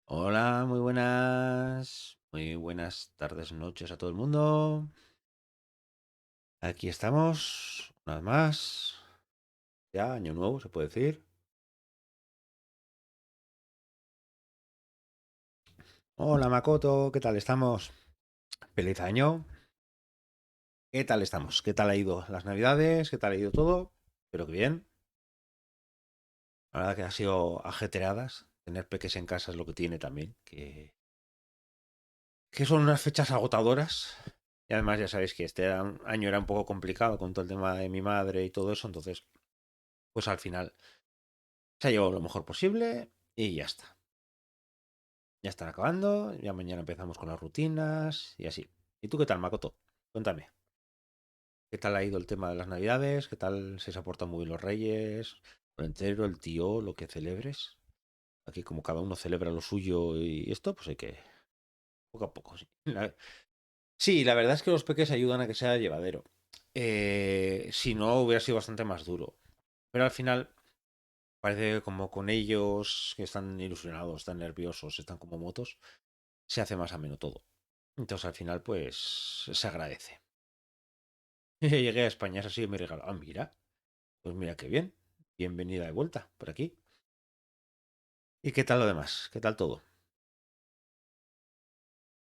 Hola, muy buenas. Muy buenas tardes, noches a todo el mundo. Aquí estamos, una vez más. Ya, año nuevo, se puede decir. Hola, Makoto, ¿qué tal estamos? Feliz año. ¿Qué tal estamos? ¿Qué tal ha ido las navidades? ¿Qué tal ha ido todo? Espero que bien. La verdad que ha sido ajetreadas. Tener peques en casa es lo que tiene también, que son unas fechas agotadoras. Y además ya sabéis que año era un poco complicado con todo el tema de mi madre y todo eso, entonces, pues al final se ha llevado lo mejor posible y ya está. Ya están acabando, ya mañana empezamos con las rutinas y así. ¿Y tú qué tal, Makoto? Cuéntame. ¿Qué tal ha ido el tema de las navidades? ¿Qué tal se portan muy bien los reyes? El entero, el tío, lo que celebres. Aquí como cada uno celebra lo suyo y esto, pues hay que poco a poco. Sí, sí, la verdad es que los peques ayudan a que sea llevadero. Si no, hubiera sido bastante más duro. Pero al final parece que como con ellos que están ilusionados, están nerviosos, están como motos, se hace más ameno todo. Entonces al final pues se agradece. Llegué a España, es así, me regaló. Ah, mira, pues mira qué bien. Bienvenida de vuelta por aquí. ¿Y qué tal lo demás? ¿Qué tal todo?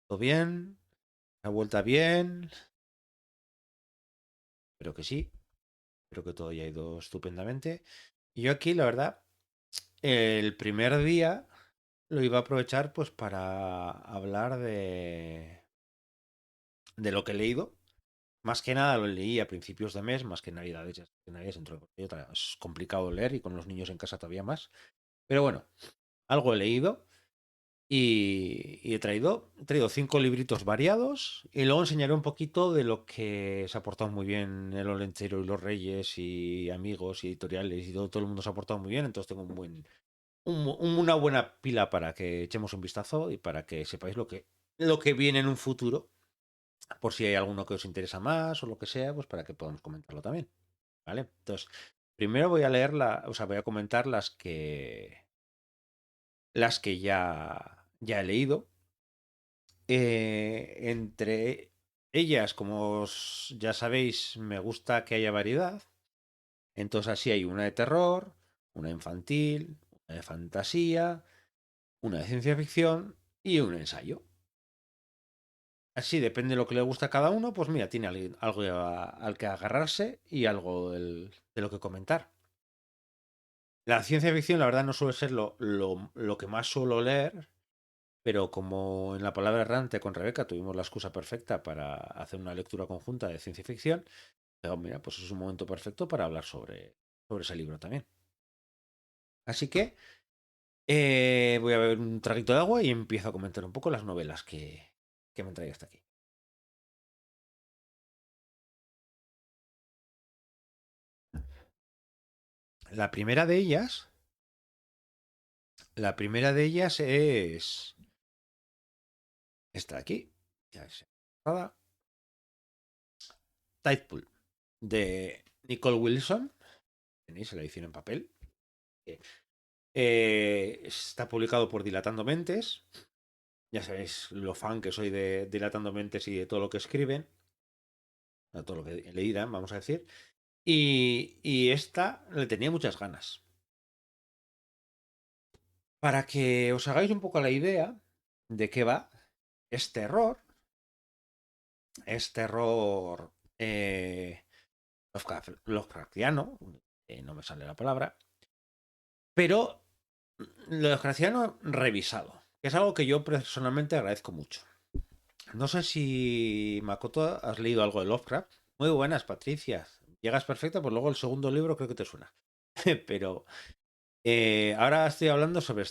¿Todo bien? ¿La vuelta bien? Espero que sí. Espero que todo haya ido estupendamente. Y yo aquí, la verdad, el primer día lo iba a aprovechar pues para hablar de lo que he leído. Más que nada lo leí a principios de mes, más que Navidades. Ya sabes que Navidades es complicado leer y con los niños en casa todavía más. Pero bueno, algo he leído y he traído 5 libritos variados y luego enseñaré un poquito de lo que se ha portado muy bien el Olenchero y los Reyes y amigos y editoriales y todo el mundo se ha portado muy bien. Entonces tengo una buena pila para que echemos un vistazo y para que sepáis lo que viene en un futuro, por si hay alguno que os interesa más o lo que sea, pues para que podamos comentarlo también. ¿Vale? Entonces, primero voy a voy a comentar las que ya he leído. Entre ellas, como ya sabéis, me gusta que haya variedad. Entonces así hay una de terror, una infantil, una de fantasía, una de ciencia ficción y un ensayo. Así depende de lo que le gusta a cada uno, pues mira, tiene algo al que agarrarse y algo de lo que comentar. La ciencia ficción, la verdad, no suele ser lo que más suelo leer, pero como en la palabra errante con Rebeca tuvimos la excusa perfecta para hacer una lectura conjunta de ciencia ficción, pero mira, pues es un momento perfecto para hablar sobre ese libro también. Así que voy a beber un traguito de agua y empiezo a comentar un poco las novelas que me trae hasta aquí. La primera de ellas, la primera de ellas es esta de aquí, ya es Tidepool, de Nicole Wilson. Tenéis la edición en papel. Está publicado por Dilatando Mentes. Ya sabéis lo fan que soy de Dilatando Mentes y de todo lo que escriben, de todo lo que leíran, vamos a decir. Y esta le tenía muchas ganas. Para que os hagáis un poco la idea de qué va, es terror, es terror Lovecraftiano, no me sale la palabra, pero Lovecraftiano revisado, que es algo que yo personalmente agradezco mucho. No sé si Makoto has leído algo de Lovecraft. Muy buenas, Patricia. Llegas perfecta, pues luego el segundo libro creo que te suena. Pero ahora estoy hablando sobre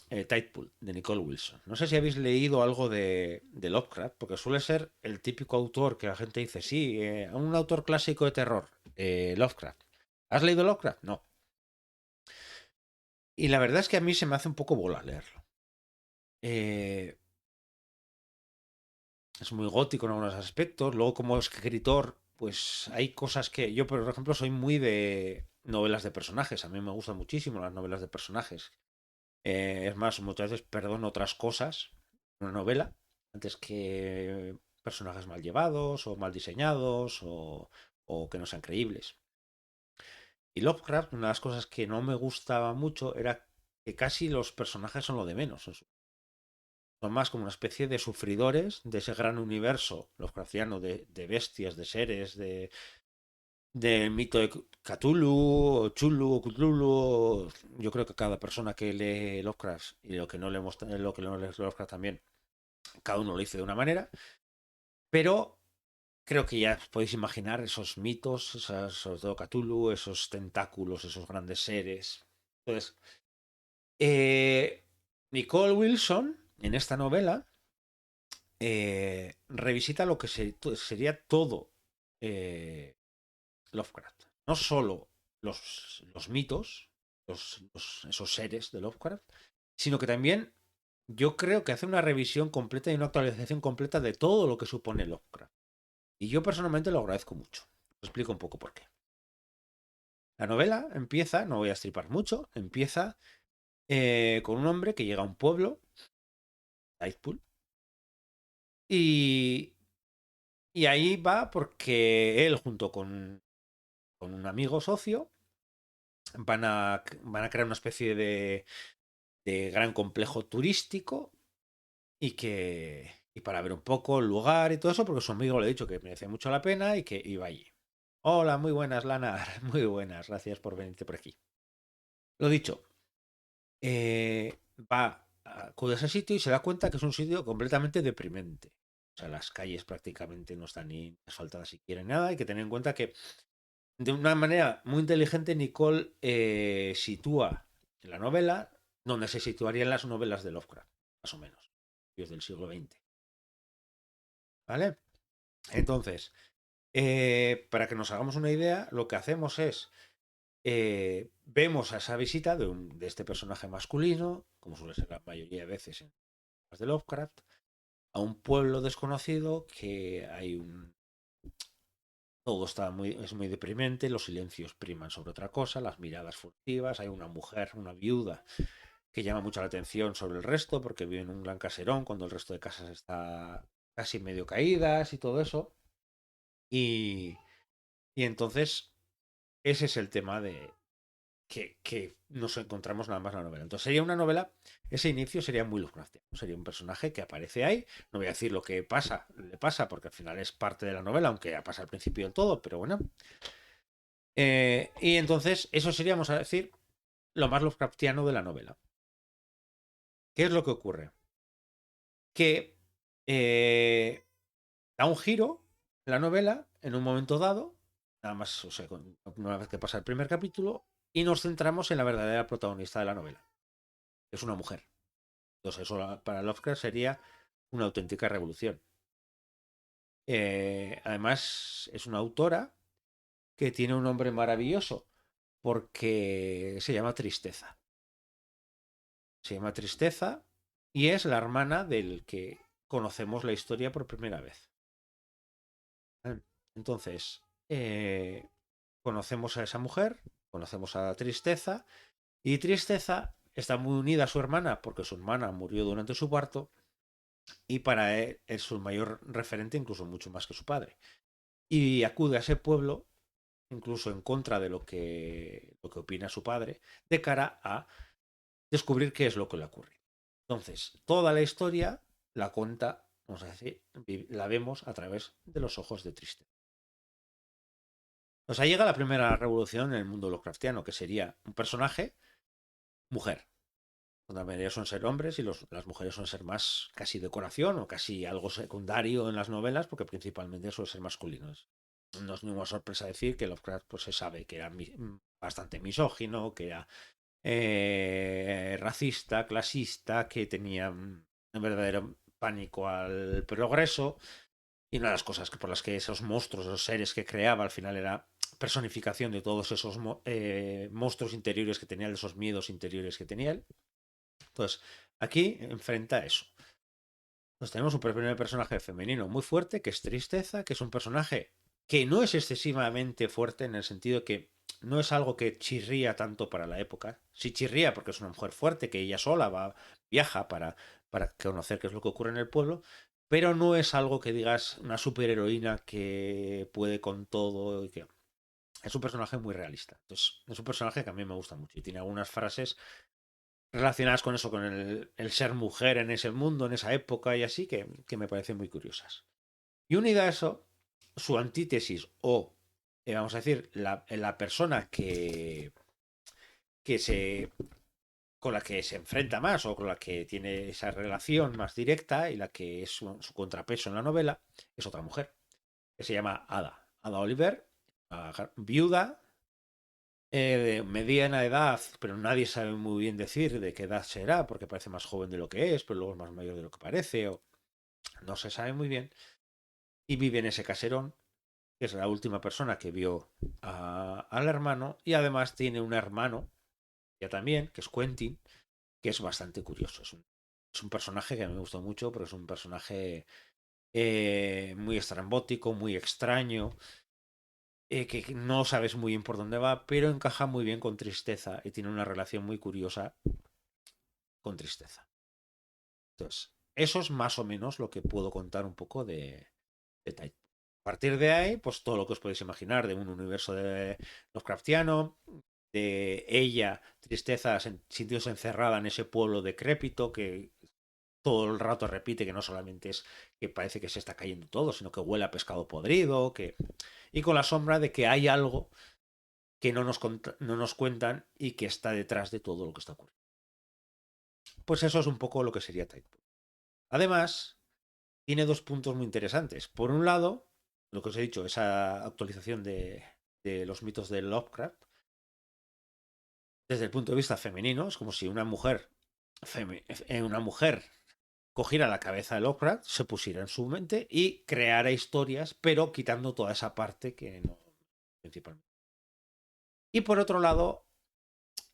Tidepool, de Nicole Wilson. No sé si habéis leído algo de Lovecraft, porque suele ser el típico autor que la gente dice, sí, un autor clásico de terror, Lovecraft. ¿Has leído Lovecraft? No. Y la verdad es que a mí se me hace un poco bola leerlo. Eh, es muy gótico en algunos aspectos. Luego, como escritor, pues hay cosas que yo, por ejemplo, soy muy de novelas de personajes. A mí me gustan muchísimo las novelas de personajes. Es más, muchas veces perdono otras cosas en una novela antes que personajes mal llevados o mal diseñados o que no sean creíbles. Y Lovecraft, una de las cosas que no me gustaba mucho era que casi los personajes son lo de menos. Son más como una especie de sufridores de ese gran universo Lovecraftiano de bestias, de seres, del mito de Cthulhu, o Chulu, o Cthulhu. Yo creo que cada persona que lee Lovecraft y lo que no leemos, lo que no lee Lovecraft también, cada uno lo dice de una manera, pero creo que ya podéis imaginar esos mitos, sobre todo Cthulhu, esos tentáculos, esos grandes seres. Entonces, eh, Nicole Wilson, en esta novela, revisita lo que sería todo eh, Lovecraft. No solo los mitos, esos seres de Lovecraft, sino que también yo creo que hace una revisión completa y una actualización completa de todo lo que supone Lovecraft. Y yo personalmente lo agradezco mucho. Os explico un poco por qué. La novela empieza, no voy a estripar mucho, empieza con un hombre que llega a un pueblo, Lightpool, y, y ahí va porque él junto con un amigo socio van a crear una especie de gran complejo turístico y para ver un poco el lugar y todo eso, porque su amigo le ha dicho que merece mucho la pena y que iba allí. Hola, muy buenas, Lana. Muy buenas, gracias por venirte por aquí. Lo dicho, acude a ese sitio y se da cuenta que es un sitio completamente deprimente. O sea, las calles prácticamente no están ni asfaltadas siquiera ni nada. Hay que tener en cuenta que de una manera muy inteligente Nicole sitúa en la novela donde se situarían las novelas de Lovecraft, más o menos, desde el siglo XX. ¿Vale? Entonces, para que nos hagamos una idea, lo que hacemos es vemos a esa visita de este personaje masculino, como suele ser la mayoría de veces en las de Lovecraft, a un pueblo desconocido que hay un... Todo es muy deprimente, los silencios priman sobre otra cosa, las miradas furtivas, hay una mujer, una viuda, que llama mucho la atención sobre el resto porque vive en un gran caserón cuando el resto de casas está casi medio caídas y todo eso. Y, y entonces ese es el tema que nos encontramos nada más en la novela. Entonces sería una novela, ese inicio sería muy Lovecraftiano, sería un personaje que aparece ahí, no voy a decir lo que pasa, le pasa, porque al final es parte de la novela, aunque ya pasa al principio del todo, pero bueno. Y entonces eso sería, vamos a decir, lo más Lovecraftiano de la novela. ¿Qué es lo que ocurre? Que da un giro la novela en un momento dado, nada más, o sea, una vez que pasa el primer capítulo, y nos centramos en la verdadera protagonista de la novela, que es una mujer. Entonces eso para Lovecraft sería una auténtica revolución. Además, es una autora que tiene un nombre maravilloso porque se llama Tristeza. Se llama Tristeza y es la hermana del que conocemos la historia por primera vez. Entonces, conocemos a esa mujer, conocemos a Tristeza y Tristeza está muy unida a su hermana porque su hermana murió durante su parto y para él es su mayor referente, incluso mucho más que su padre. Y acude a ese pueblo, incluso en contra de lo que opina su padre, de cara a descubrir qué es lo que le ocurre. Entonces, toda la historia la cuenta, vamos a decir, la vemos a través de los ojos de Triste. O sea, llega la primera revolución en el mundo Lovecraftiano, que sería un personaje mujer. La mayoría son ser hombres y las mujeres son ser más casi decoración o casi algo secundario en las novelas, porque principalmente suele ser masculinos. No es ninguna sorpresa decir que Lovecraft pues, se sabe que era bastante misógino, que era racista, clasista, que tenía un verdadero pánico al progreso. Y una de las cosas por las que esos monstruos, esos seres que creaba, al final era personificación de todos esos monstruos interiores que tenía, de esos miedos interiores que tenía él. Entonces, aquí enfrenta eso. Entonces tenemos un primer personaje femenino muy fuerte, que es Tristeza, que es un personaje que no es excesivamente fuerte en el sentido que no es algo que chirría tanto para la época. Sí chirría porque es una mujer fuerte que ella sola viaja para conocer qué es lo que ocurre en el pueblo, pero no es algo que digas una superheroína que puede con todo y que es un personaje muy realista. Entonces, es un personaje que a mí me gusta mucho y tiene algunas frases relacionadas con eso, con el ser mujer en ese mundo, en esa época y así, que me parecen muy curiosas. Y unida a eso, su antítesis o, vamos a decir, la persona que se con la que se enfrenta más o con la que tiene esa relación más directa y la que es su contrapeso en la novela, es otra mujer, que se llama Ada. Ada Oliver, viuda, de mediana edad, pero nadie sabe muy bien decir de qué edad será, porque parece más joven de lo que es, pero luego es más mayor de lo que parece, o no se sabe muy bien, y vive en ese caserón, que es la última persona que vio al hermano, y además tiene un hermano, ya también, que es Quentin, que es bastante curioso. Es un personaje que me gustó mucho, pero es un personaje muy estrambótico, muy extraño, que no sabes muy bien por dónde va, pero encaja muy bien con Tristeza y tiene una relación muy curiosa con Tristeza. Entonces, eso es más o menos lo que puedo contar un poco de Titanfall. A partir de ahí, pues todo lo que os podéis imaginar de un universo de Lovecraftiano, de ella, Tristeza, sintiéndose encerrada en ese pueblo decrépito que todo el rato repite que no solamente es que parece que se está cayendo todo, sino que huele a pescado podrido, y con la sombra de que hay algo que no nos cuentan y que está detrás de todo lo que está ocurriendo. Pues eso es un poco lo que sería Titanfall. Además, tiene dos puntos muy interesantes. Por un lado, lo que os he dicho, esa actualización de los mitos de Lovecraft, desde el punto de vista femenino, es como si una mujer cogiera la cabeza de Lovecraft, se pusiera en su mente y creara historias, pero quitando toda esa parte que no principalmente. Y por otro lado,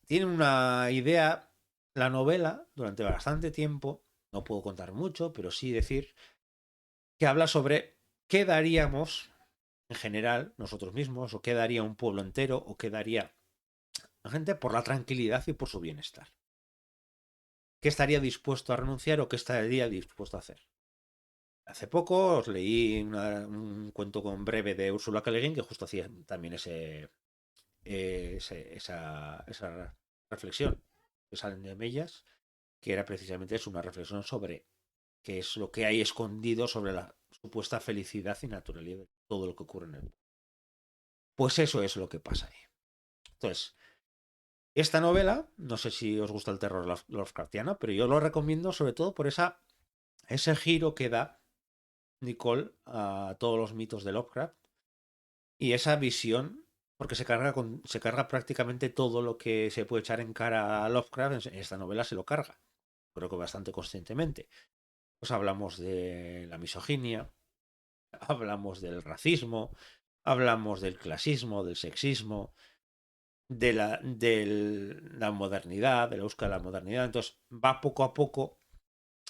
tiene una idea, la novela, durante bastante tiempo, no puedo contar mucho, pero sí decir que habla sobre qué daríamos en general nosotros mismos, o qué daría un pueblo entero, o qué daría la gente por la tranquilidad y por su bienestar. ¿Qué estaría dispuesto a renunciar o qué estaría dispuesto a hacer? Hace poco os leí un cuento con breve de Ursula K. Le Guin que justo hacía también esa reflexión que salen de Mellas, que era precisamente eso, una reflexión sobre qué es lo que hay escondido sobre la supuesta felicidad y naturalidad de todo lo que ocurre en el mundo. Pues eso es lo que pasa ahí. Entonces, esta novela, no sé si os gusta el terror Lovecraftiano, pero yo lo recomiendo sobre todo por ese giro que da Nicole a todos los mitos de Lovecraft y esa visión, porque se carga prácticamente todo lo que se puede echar en cara a Lovecraft, en esta novela se lo carga, creo que bastante conscientemente. Pues hablamos de la misoginia, hablamos del racismo, hablamos del clasismo, del sexismo, de la modernidad, de la búsqueda de la modernidad. Entonces va poco a poco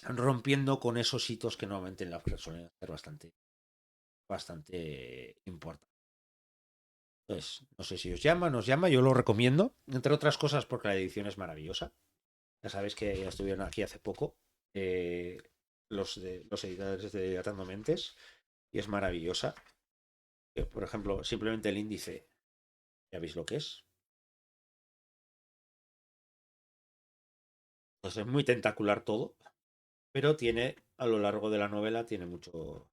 rompiendo con esos hitos que normalmente en Lovecraft suelen ser bastante importantes. Entonces, no sé si nos llama, yo lo recomiendo, entre otras cosas porque la edición es maravillosa. Ya sabéis que ya estuvieron aquí hace poco eh, los editores de Dilatando Mentes y es maravillosa. Por ejemplo, simplemente el índice, ya veis lo que es. Pues es muy tentacular todo, pero tiene, a lo largo de la novela, tiene mucho.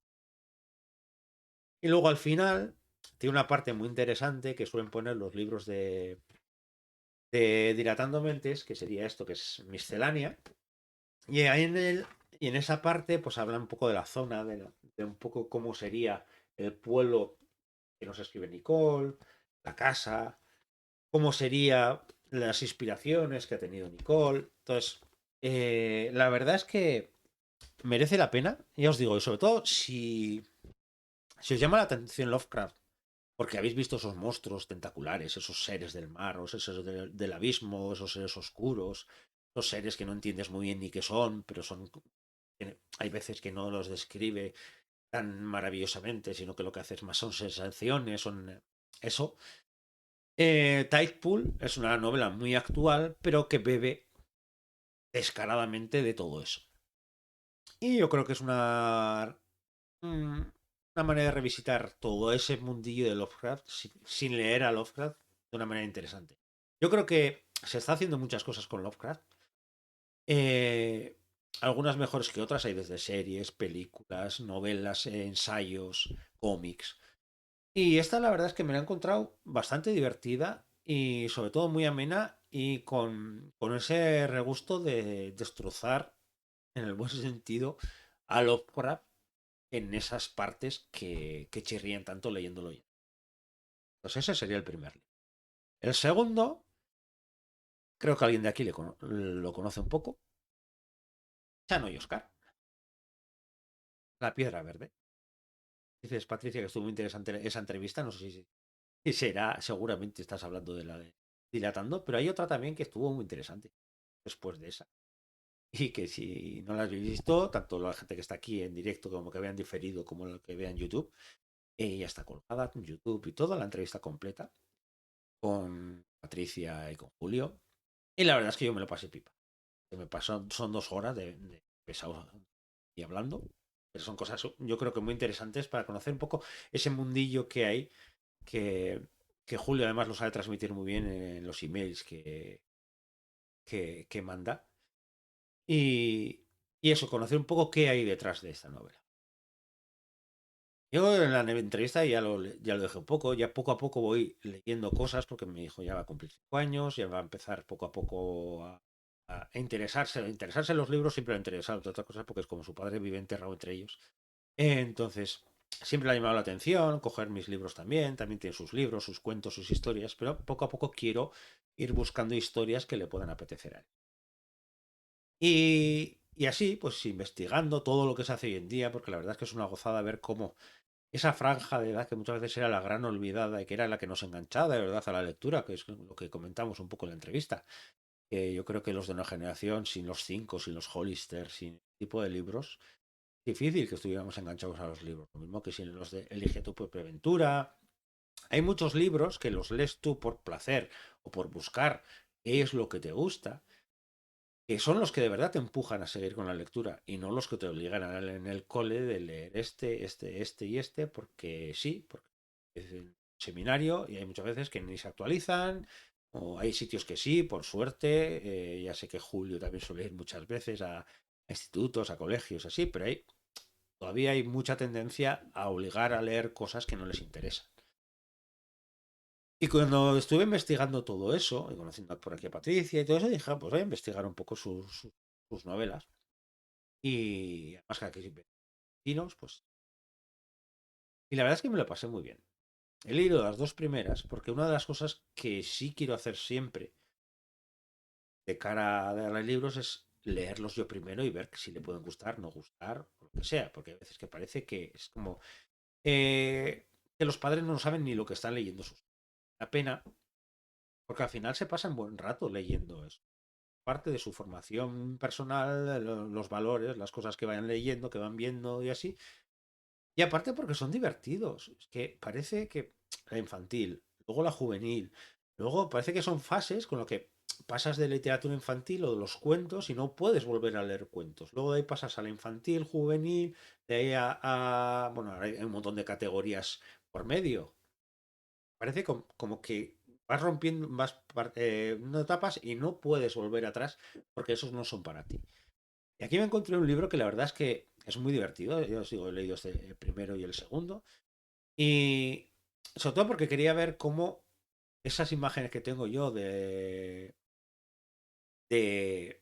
Y luego al final, tiene una parte muy interesante que suelen poner los libros de Dilatando Mentes, que sería esto, que es miscelánea. Y ahí y en esa parte, pues habla un poco de la zona, de un poco cómo sería el pueblo que nos escribe Nicole, la casa, cómo serían las inspiraciones que ha tenido Nicole. Entonces, la verdad es que merece la pena, ya os digo, y sobre todo si os llama la atención Lovecraft, porque habéis visto esos monstruos tentaculares, esos seres del mar, o esos del abismo, esos seres oscuros, esos seres que no entiendes muy bien ni qué son, pero hay veces que no los describe tan maravillosamente, sino que lo que hace es más son sensaciones, son eso. Tidepool es una novela muy actual, pero que bebe descaradamente de todo eso. Y yo creo que es una manera de revisitar todo ese mundillo de Lovecraft sin leer a Lovecraft de una manera interesante. Yo creo que se está haciendo muchas cosas con Lovecraft. eh, Algunas mejores que otras, hay desde series, películas, novelas, ensayos, cómics. Y esta la verdad es que me la he encontrado bastante divertida y sobre todo muy amena y con ese regusto de destrozar, en el buen sentido, a Lovecraft en esas partes que chirrían tanto leyéndolo ya. Entonces ese sería el primer libro. El segundo, creo que alguien de aquí lo conoce un poco, Chano y Oscar, La Piedra Verde. Dices, Patricia, que estuvo muy interesante esa entrevista, no sé si será, seguramente estás hablando de la de Dilatando, pero hay otra también que estuvo muy interesante después de esa. Y que si no la habéis visto, tanto la gente que está aquí en directo como que vean diferido como la que vean YouTube, ya está colgada en YouTube y toda la entrevista completa con Patricia y con Julio. Y la verdad es que yo me lo pasé pipa. Me pasó, son 2 horas de pesado y hablando. Pero son cosas, yo creo que muy interesantes para conocer un poco ese mundillo que hay, que, que Julio además lo sabe transmitir muy bien en los emails que manda. Y, y eso, conocer un poco qué hay detrás de esta novela. Yo en la entrevista ya lo dejé un poco, ya poco a poco voy leyendo cosas porque mi hijo ya va a cumplir 5 años, ya va a empezar poco a poco a interesarse en los libros, siempre le ha interesado, entre otras cosas porque es como su padre vive enterrado entre ellos. Entonces, siempre le ha llamado la atención coger mis libros también tiene sus libros, sus cuentos, sus historias, pero poco a poco quiero ir buscando historias que le puedan apetecer a él. Y así, pues investigando todo lo que se hace hoy en día, porque la verdad es que es una gozada ver cómo esa franja de edad que muchas veces era la gran olvidada y que era la que nos enganchaba de verdad a la lectura, que es lo que comentamos un poco en la entrevista. Que yo creo que los de una generación, sin los cinco, sin los Hollister, sin este tipo de libros, difícil que estuviéramos enganchados a los libros. Lo mismo que sin los de Elige tu propia aventura. Hay muchos libros que los lees tú por placer o por buscar qué es lo que te gusta, que son los que de verdad te empujan a seguir con la lectura y no los que te obligan en el cole de leer este y este, porque sí, porque es el seminario y hay muchas veces que ni se actualizan, o hay sitios que sí, por suerte, ya sé que Julio también suele ir muchas veces a institutos, a colegios, así, pero todavía hay mucha tendencia a obligar a leer cosas que no les interesan. Y cuando estuve investigando todo eso, y conociendo por aquí a Patricia y todo eso, dije, "Ah, pues voy a investigar un poco sus novelas. Y además que aquí vecinos, pues. Y la verdad es que me lo pasé muy bien. He leído las 2 primeras, porque una de las cosas que sí quiero hacer siempre de cara a los libros es leerlos yo primero y ver si le pueden gustar, no gustar, o lo que sea, porque a veces que parece que es como que los padres no saben ni lo que están leyendo sus. La pena, porque al final se pasan buen rato leyendo eso. Parte de su formación personal, los valores, las cosas que vayan leyendo, que van viendo y así. Y aparte porque son divertidos. Es que parece que la infantil, luego la juvenil, luego parece que son fases con lo que pasas de literatura infantil o de los cuentos y no puedes volver a leer cuentos. Luego de ahí pasas a la infantil, juvenil, de ahí bueno, hay un montón de categorías por medio. Parece como que vas rompiendo, no etapas y no puedes volver atrás porque esos no son para ti. Y aquí me encontré un libro que la verdad es que es muy divertido. Yo os digo, he leído este el primero y el segundo. Y sobre todo porque quería ver cómo esas imágenes que tengo yo de, de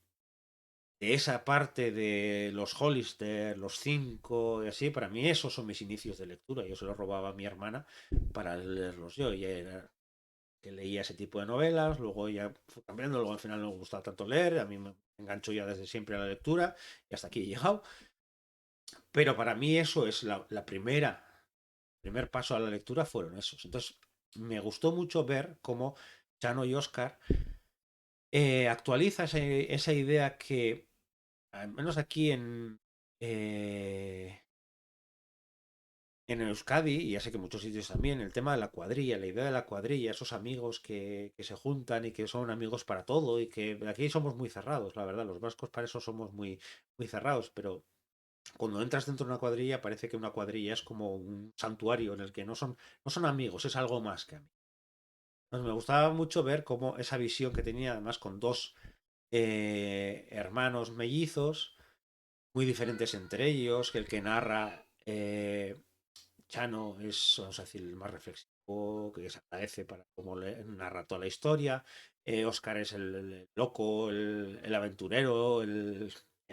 esa parte de los Hollister, los cinco y así, para mí esos son mis inicios de lectura. Yo se los robaba a mi hermana para leerlos yo. Y era que leía ese tipo de novelas, luego ya fue cambiando, luego al final no me gustaba tanto leer, a mí me enganchó ya desde siempre a la lectura y hasta aquí he llegado. Pero para mí eso es la primer paso a la lectura fueron esos. Entonces me gustó mucho ver cómo Chano y Oscar actualiza esa idea que, al menos aquí eh, en Euskadi, y ya sé que en muchos sitios también, el tema de la cuadrilla, la idea de la cuadrilla, esos amigos que se juntan y que son amigos para todo, y que aquí somos muy cerrados, la verdad, los vascos para eso somos muy, muy cerrados, pero cuando entras dentro de una cuadrilla parece que una cuadrilla es como un santuario en el que no son amigos, es algo más que amigos. Pues me gustaba mucho ver cómo esa visión que tenía, además con dos hermanos mellizos, muy diferentes entre ellos, que el que narra Chano es, vamos a decir, el más reflexivo, que se agradece para cómo le narra toda la historia. Oscar es el loco, el aventurero, el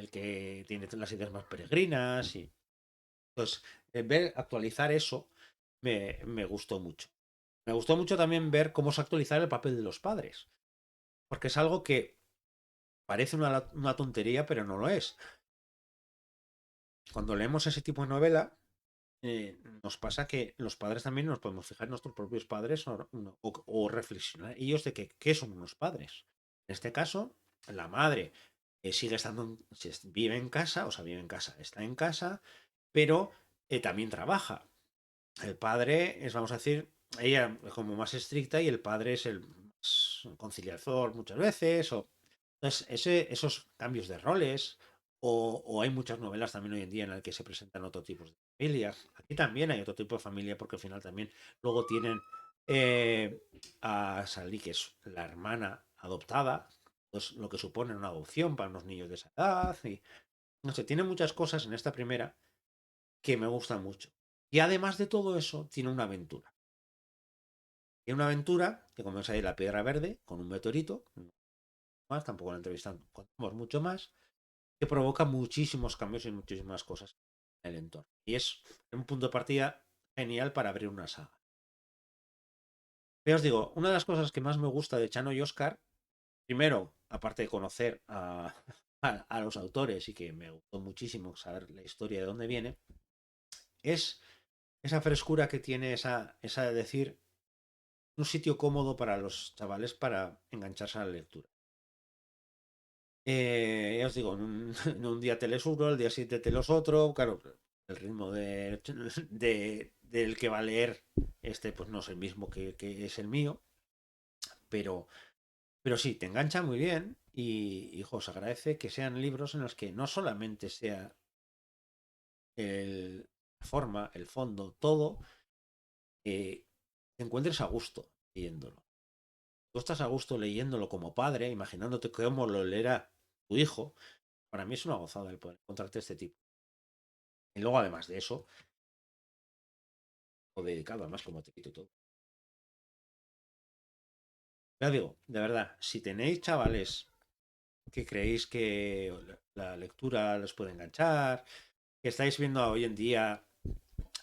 que tiene las ideas más peregrinas. Y entonces, ver actualizar eso me gustó mucho. Me gustó mucho también ver cómo se actualizar el papel de los padres, porque es algo que parece una tontería, pero no lo es. Cuando leemos ese tipo de novela, nos pasa que los padres también nos podemos fijar en nuestros propios padres o reflexionar ellos de que, qué son unos padres. En este caso, la madre sigue estando, vive en casa, o sea, vive en casa, está en casa, pero también trabaja. El padre es, vamos a decir, ella es como más estricta y el padre es el más conciliador muchas veces. Entonces, esos cambios de roles, o hay muchas novelas también hoy en día en las que se presentan otro tipo de familias. Aquí también hay otro tipo de familia porque al final también luego tienen eh, a Sally, que es la hermana adoptada, pues lo que supone una adopción para unos niños de esa edad. Y no sé, tiene muchas cosas en esta primera que me gustan mucho. Y además de todo eso, tiene una aventura. Tiene una aventura que comienza ahí la Piedra Verde con un meteorito, no más, tampoco la entrevistan, contamos mucho más, que provoca muchísimos cambios y muchísimas cosas en el entorno. Y es un punto de partida genial para abrir una saga. Pero os digo, una de las cosas que más me gusta de Chano y Oscar, primero, aparte de conocer a los autores y que me gustó muchísimo saber la historia de dónde viene, es esa frescura que tiene esa de decir un sitio cómodo para los chavales para engancharse a la lectura. Ya os digo, en un día te lees uno, el día siguiente te los otro, claro, el ritmo del que va a leer este pues no es el mismo que es el mío, pero, pero sí, te engancha muy bien y os agradece que sean libros en los que no solamente sea la forma, el fondo, todo, te encuentres a gusto leyéndolo. Tú estás a gusto leyéndolo como padre, imaginándote cómo lo leerá tu hijo. Para mí es una gozada el poder encontrarte este tipo. Y luego, además de eso, o dedicado, además, como te quito todo. Ya digo, de verdad, si tenéis chavales que creéis que la lectura les puede enganchar, que estáis viendo hoy en día,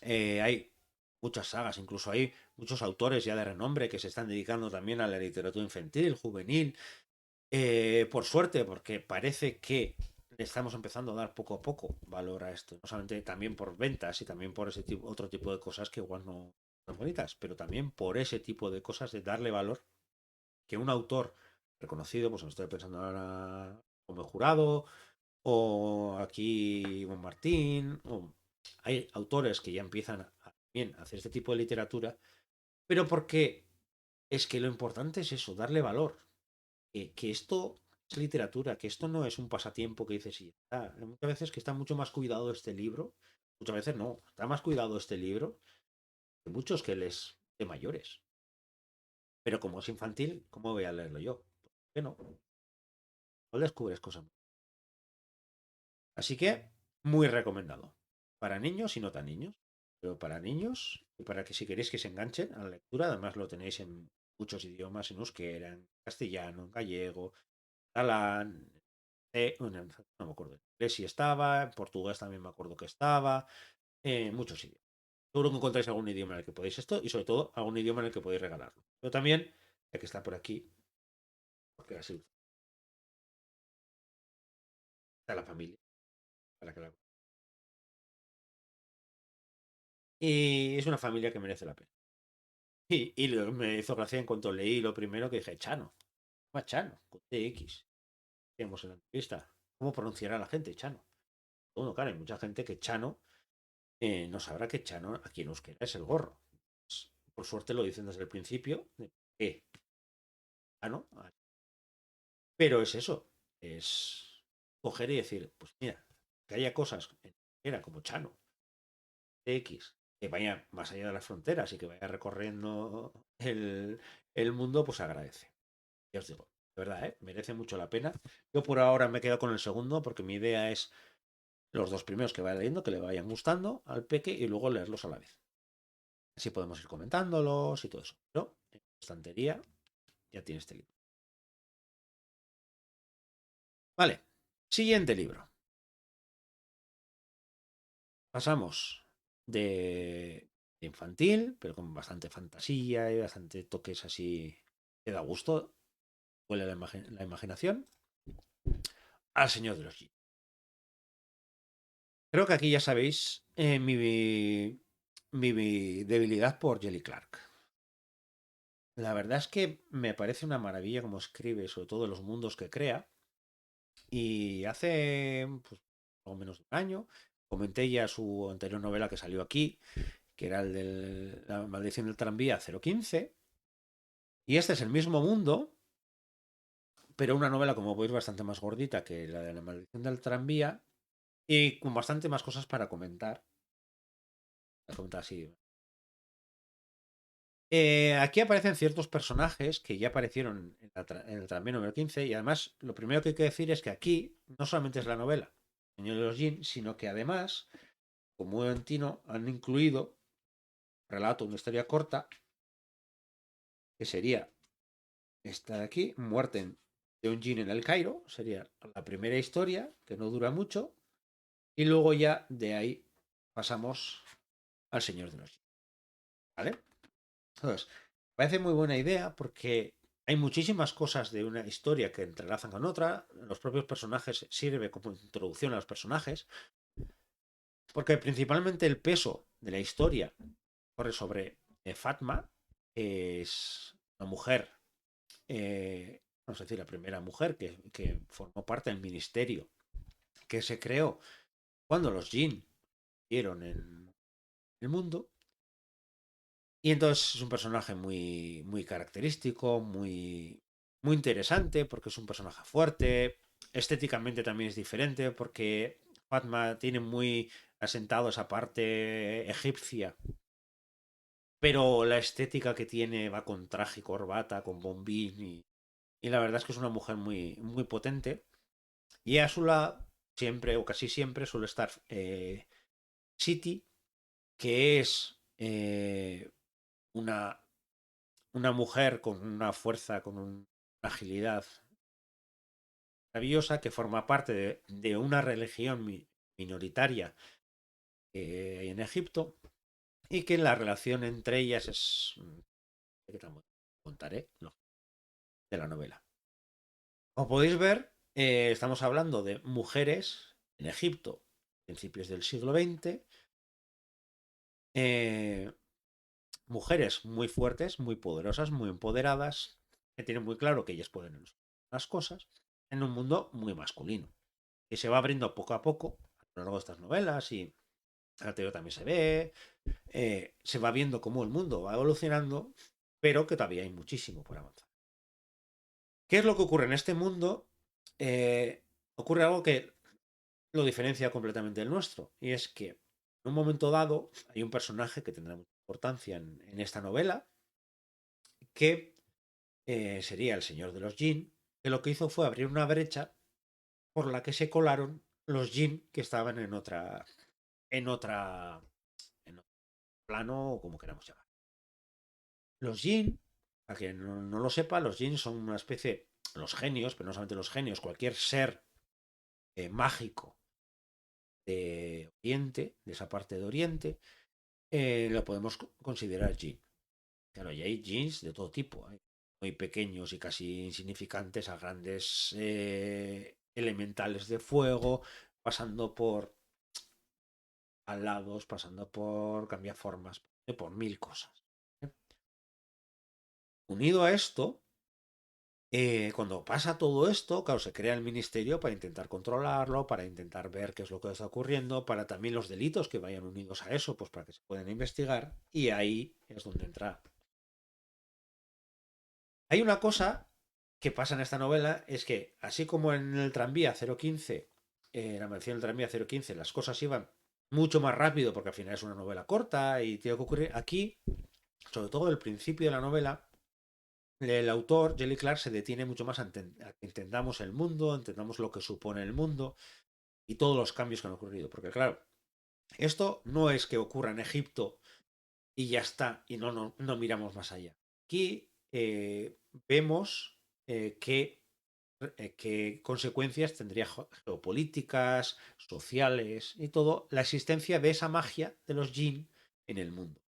hay muchas sagas, incluso hay muchos autores ya de renombre que se están dedicando también a la literatura infantil, juvenil, por suerte, porque parece que le estamos empezando a dar poco a poco valor a esto. No solamente también por ventas y también por ese tipo, otro tipo de cosas que igual no son bonitas, pero también por ese tipo de cosas de darle valor que un autor reconocido, pues me estoy pensando ahora como jurado, o aquí Bon Martín, o hay autores que ya empiezan bien, a hacer este tipo de literatura, pero porque es que lo importante es eso, darle valor que esto es literatura, que esto no es un pasatiempo que dices y ya está. Hay muchas veces que está mucho más cuidado este libro, muchas veces no, está más cuidado este libro que muchos que les de mayores. Pero como es infantil, ¿cómo voy a leerlo yo? ¿Por qué no? No descubres cosas. Así que, muy recomendado. Para niños y no tan niños. Pero para niños, y para que si queréis que se enganchen a la lectura, además lo tenéis en muchos idiomas, en euskera, en castellano, en gallego, catalán, bueno, no me acuerdo. En inglés sí estaba, en portugués también me acuerdo que estaba, en muchos idiomas. Seguro que encontráis algún idioma en el que podéis esto y sobre todo algún idioma en el que podéis regalarlo. Pero también, ya que está por aquí, porque así está la familia, para que y es una familia que merece la pena. Me hizo gracia en cuanto leí lo primero que dije, Chano, Chano, con TX. Digamos en la entrevista. ¿Cómo pronunciará la gente Chano? Bueno, claro, hay mucha gente que Chano no sabrá que Chano aquí en euskera es el gorro. Pues, por suerte lo dicen desde el principio. Chano. Pero es eso. Es coger y decir, pues mira, que haya cosas en euskera como Chano, X, que vaya más allá de las fronteras y que vaya recorriendo el mundo, pues agradece. Ya os digo, de verdad, merece mucho la pena. Yo por ahora me quedo con el segundo porque mi idea es los dos primeros que vaya leyendo, que le vayan gustando al peque y luego leerlos a la vez. Así podemos ir comentándolos y todo eso. Pero en la estantería ya tiene este libro. Vale, siguiente libro. Pasamos de infantil, pero con bastante fantasía y bastante toques así que da gusto, huele la imaginación, al Señor de los G. Creo que aquí ya sabéis mi debilidad por Jelly Clark. La verdad es que me parece una maravilla como escribe, sobre todo los mundos que crea. Y hace pues, algo menos de un año comenté ya su anterior novela que salió aquí, que era el de La maldición del tranvía 015. Y este es el mismo mundo, pero una novela, como veis, bastante más gordita que la de La maldición del tranvía y con bastante más cosas para comentar. Para comentar así. Aquí aparecen ciertos personajes que ya aparecieron en el tranvía número 15 y además lo primero que hay que decir es que aquí no solamente es la novela Señor de los Jin, sino que además, como en Tino, han incluido relato, una historia corta, que sería esta de aquí, Muerte de un Jin en el Cairo, sería la primera historia, que no dura mucho, y luego ya de ahí pasamos al Señor de los Jin. ¿Vale? Entonces, me parece muy buena idea porque hay muchísimas cosas de una historia que entrelazan con otra. Los propios personajes sirve como introducción a los personajes. Porque principalmente el peso de la historia corre sobre Fatma, que es una mujer, vamos a decir, la primera mujer que formó parte del ministerio que se creó cuando los Jin vieron el mundo. Y entonces es un personaje muy, muy característico, muy interesante, porque es un personaje fuerte. Estéticamente también es diferente, porque Fatma tiene muy asentado esa parte egipcia, pero la estética que tiene va con traje y corbata, con bombín, y la verdad es que es una mujer muy, muy potente. Y a su lado, siempre o casi siempre, suele estar City, que es una una mujer con una fuerza, con una agilidad maravillosa que forma parte de una religión minoritaria que hay en Egipto y que la relación entre ellas es que te contaré no, de la novela. Como podéis ver, estamos hablando de mujeres en Egipto, principios del siglo XX, eh, mujeres muy fuertes, muy poderosas, muy empoderadas, que tienen muy claro que ellas pueden las cosas en un mundo muy masculino. Y se va abriendo poco a poco a lo largo de estas novelas y al anterior también se ve, se va viendo cómo el mundo va evolucionando, pero que todavía hay muchísimo por avanzar. ¿Qué es lo que ocurre en este mundo? Ocurre algo que lo diferencia completamente del nuestro, y es que en un momento dado hay un personaje que tendrá mucha importancia en esta novela, que sería el señor de los Jin, que lo que hizo fue abrir una brecha por la que se colaron los Jin que estaban en otra, en otro plano o como queramos llamar. Los Jin, para quien no lo sepa, los Jin son una especie, los genios, pero no solamente los genios, cualquier ser mágico de Oriente, de esa parte de Oriente, lo podemos considerar Jin. Claro, y hay Jins de todo tipo, muy pequeños y casi insignificantes a grandes elementales de fuego, pasando por alados, pasando por cambiaformas, por mil cosas. Unido a esto, Cuando pasa todo esto, claro, se crea el ministerio para intentar controlarlo, para intentar ver qué es lo que está ocurriendo, para también los delitos que vayan unidos a eso, pues para que se puedan investigar, y ahí es donde entra. Hay una cosa que pasa en esta novela, es que así como en el tranvía 015, la mención del tranvía 015, las cosas iban mucho más rápido porque al final es una novela corta y tiene que ocurrir aquí, sobre todo el principio de la novela, el autor, Jelly Clark, se detiene mucho más a que entendamos el mundo, entendamos lo que supone el mundo y todos los cambios que han ocurrido. Porque claro, esto no es que ocurra en Egipto y ya está, y no miramos más allá. Aquí vemos qué consecuencias tendría geopolíticas, sociales y todo la existencia de esa magia de los jinn en el mundo.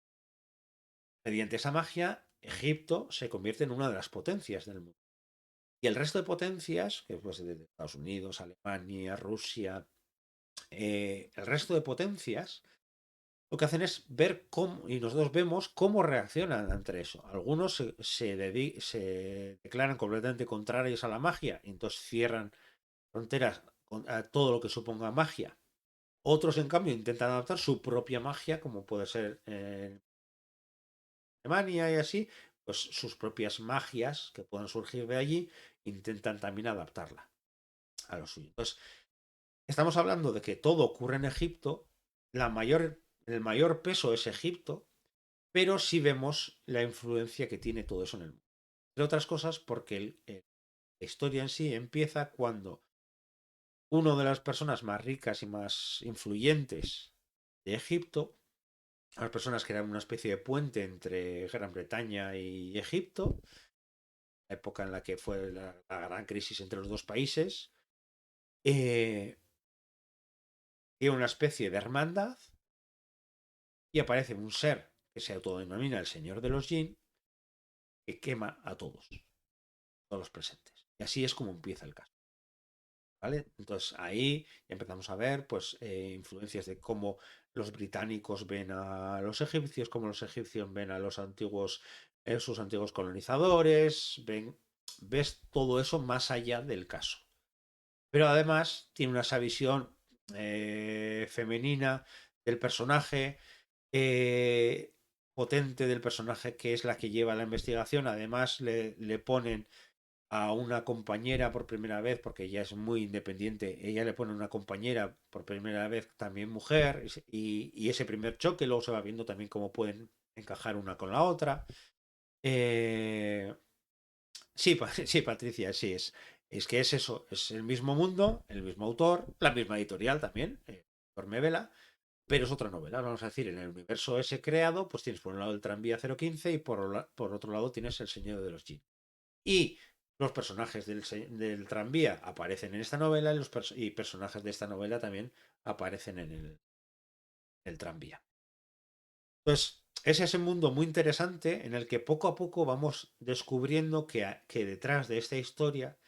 Mediante esa magia, Egipto se convierte en una de las potencias del mundo. Y el resto de potencias, que pues de Estados Unidos, Alemania, Rusia, el resto de potencias, lo que hacen es ver cómo, y nosotros vemos cómo reaccionan ante eso. Algunos se declaran completamente contrarios a la magia, y entonces cierran fronteras a todo lo que suponga magia. Otros, en cambio, intentan adaptar su propia magia, como puede ser Alemania y así, pues sus propias magias que puedan surgir de allí, intentan también adaptarla a lo suyo. Entonces, estamos hablando de que todo ocurre en Egipto, el mayor peso es Egipto, pero sí vemos la influencia que tiene todo eso en el mundo. Entre otras cosas, porque la historia en sí empieza cuando una de las personas más ricas y más influyentes de Egipto, las personas que eran una especie de puente entre Gran Bretaña y Egipto, la época en la que fue la gran crisis entre los dos países, eh, y una especie de hermandad, y aparece un ser que se autodenomina el Señor de los Jinn, que quema a todos los presentes. Y así es como empieza el caso. ¿Vale? Entonces ahí empezamos a ver pues influencias de cómo los británicos ven a los egipcios, cómo los egipcios ven a los antiguos, sus antiguos colonizadores, ves todo eso más allá del caso. Pero además tiene esa visión femenina del personaje, eh, potente del personaje, que es la que lleva la investigación. Además le ponen a una compañera por primera vez, porque ella es muy independiente, ella le pone una compañera por primera vez también mujer, y ese primer choque luego se va viendo también cómo pueden encajar una con la otra. Eh, sí, sí, Patricia, sí, es que es eso, es el mismo mundo, el mismo autor, la misma editorial también, Tormevela, pero es otra novela, vamos a decir, en el universo ese creado, pues tienes por un lado el tranvía 015 y por otro lado tienes el Señor de los Jin. Y los personajes del tranvía aparecen en esta novela y personajes de esta novela también aparecen en el tranvía. Entonces, es ese mundo muy interesante en el que poco a poco vamos descubriendo que detrás de esta historia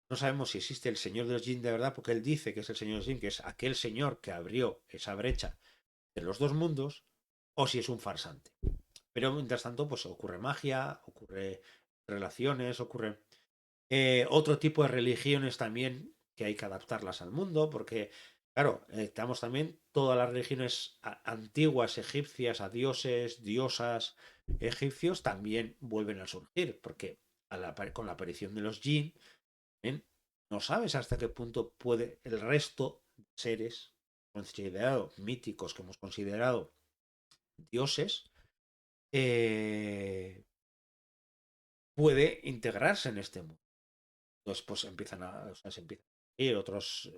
no sabemos si existe el Señor de los Jin de verdad, porque él dice que es el Señor de los Jin, que es aquel señor que abrió esa brecha de los dos mundos, o si es un farsante. Pero mientras tanto, pues ocurre magia, ocurre relaciones, ocurre otro tipo de religiones también que hay que adaptarlas al mundo, porque, claro, estamos también todas las religiones antiguas egipcias, a dioses, diosas egipcios, también vuelven a surgir, porque con la aparición de los jinn, no sabes hasta qué punto puede el resto de seres considerados míticos, que hemos considerado dioses, eh, puede integrarse en este mundo. Entonces, pues o sea, se empiezan a ir otros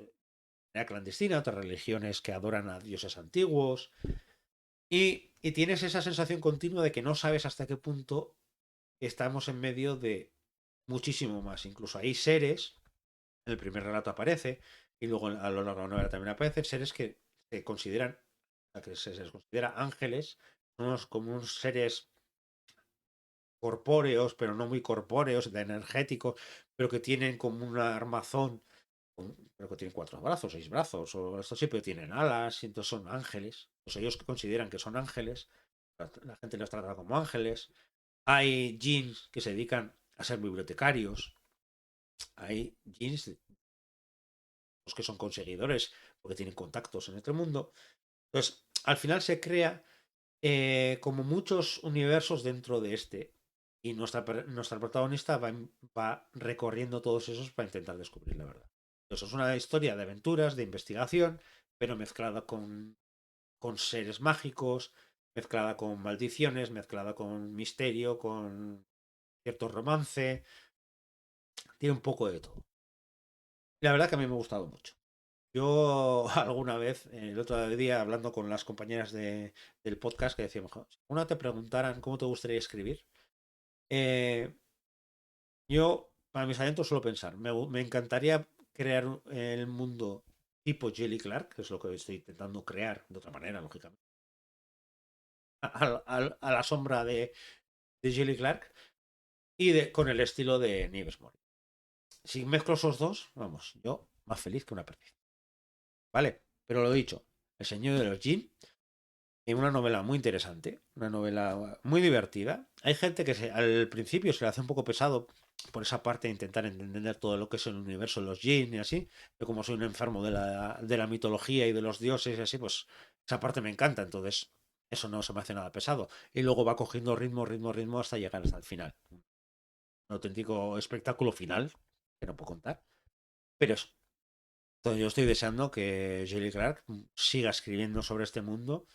clandestina, otras religiones que adoran a dioses antiguos. Y tienes esa sensación continua de que no sabes hasta qué punto estamos en medio de muchísimo más. Incluso hay seres, en el primer relato aparece, y luego a lo largo de la novela también aparecen seres que se consideran, que se les considera ángeles, como unos seres corpóreos, pero no muy corpóreos, de energéticos, pero que tienen como una armazón, creo que tienen 4 brazos, 6 brazos, o esto sí, pero tienen alas, y entonces son ángeles. Pues ellos consideran que son ángeles, gente los trata como ángeles. Hay jeans que se dedican a ser bibliotecarios, hay jeans los que son conseguidores porque tienen contactos en este mundo. Entonces, al final se crea como muchos universos dentro de este. Y nuestra protagonista va recorriendo todos esos para intentar descubrir la verdad. Entonces, es una historia de aventuras, de investigación, pero mezclada con seres mágicos, mezclada con maldiciones, mezclada con misterio, con cierto romance. Tiene un poco de todo. La verdad que a mí me ha gustado mucho. Yo alguna vez, el otro día, hablando con las compañeras del podcast, que decíamos, "Jo, si una te preguntaran cómo te gustaría escribir, eh, yo, para mis adentros, suelo pensar, me encantaría crear el mundo tipo Jelly Clark, que es lo que estoy intentando crear de otra manera, lógicamente, a la sombra de Jelly Clark y con el estilo de Nieves Mori. Si mezclo esos dos, vamos, yo más feliz que una perdiz. ¿Vale? Pero lo dicho, El Señor de los Jin es una novela muy interesante, una novela muy divertida. Hay gente que al principio se le hace un poco pesado por esa parte de intentar entender todo lo que es el universo de los Jin y así. Yo como soy un enfermo de la mitología y de los dioses y así, pues esa parte me encanta, entonces eso no se me hace nada pesado. Y luego va cogiendo ritmo, ritmo, ritmo hasta llegar hasta el final. Un auténtico espectáculo final, que no puedo contar. Pero eso. Entonces yo estoy deseando que Jelly Clark siga escribiendo sobre este mundo.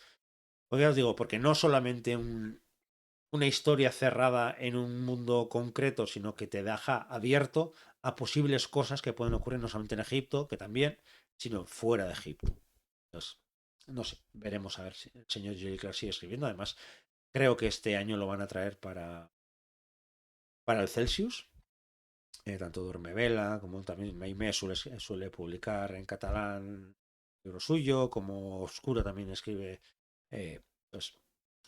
Porque ya os digo, porque no solamente una historia cerrada en un mundo concreto, sino que te deja abierto a posibles cosas que pueden ocurrir no solamente en Egipto, que también, sino fuera de Egipto. Entonces, no sé, veremos a ver si el señor Jelly Clark sigue escribiendo. Además, creo que este año lo van a traer para el Celsius. Tanto Dormevela como también Maimé suele publicar en catalán libro suyo, como Oscura también escribe. Pues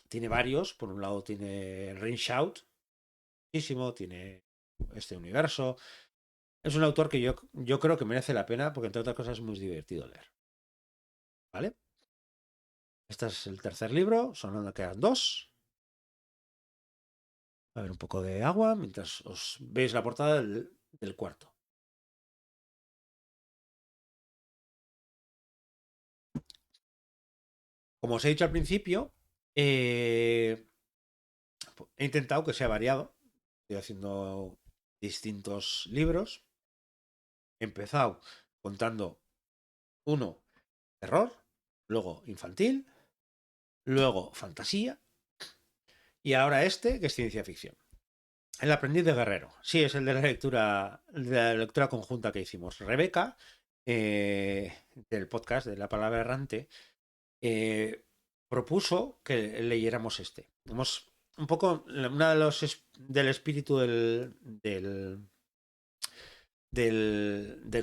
tiene varios. Por un lado tiene Rain Shout, muchísimo, tiene este universo. Es un autor que yo creo que merece la pena porque entre otras cosas es muy divertido leer. ¿Vale? Este es el tercer libro, son quedan dos. A ver un poco de agua mientras os veis la portada del cuarto. Como os he dicho al principio, he intentado que sea variado. Estoy haciendo distintos libros. He empezado contando uno terror, luego infantil, luego fantasía y ahora este que es ciencia ficción. El aprendiz de guerrero. Sí, es el de la lectura conjunta que hicimos. Rebeca, del podcast de la palabra errante, eh, propuso que leyéramos este. Hemos un poco, una de los del espíritu del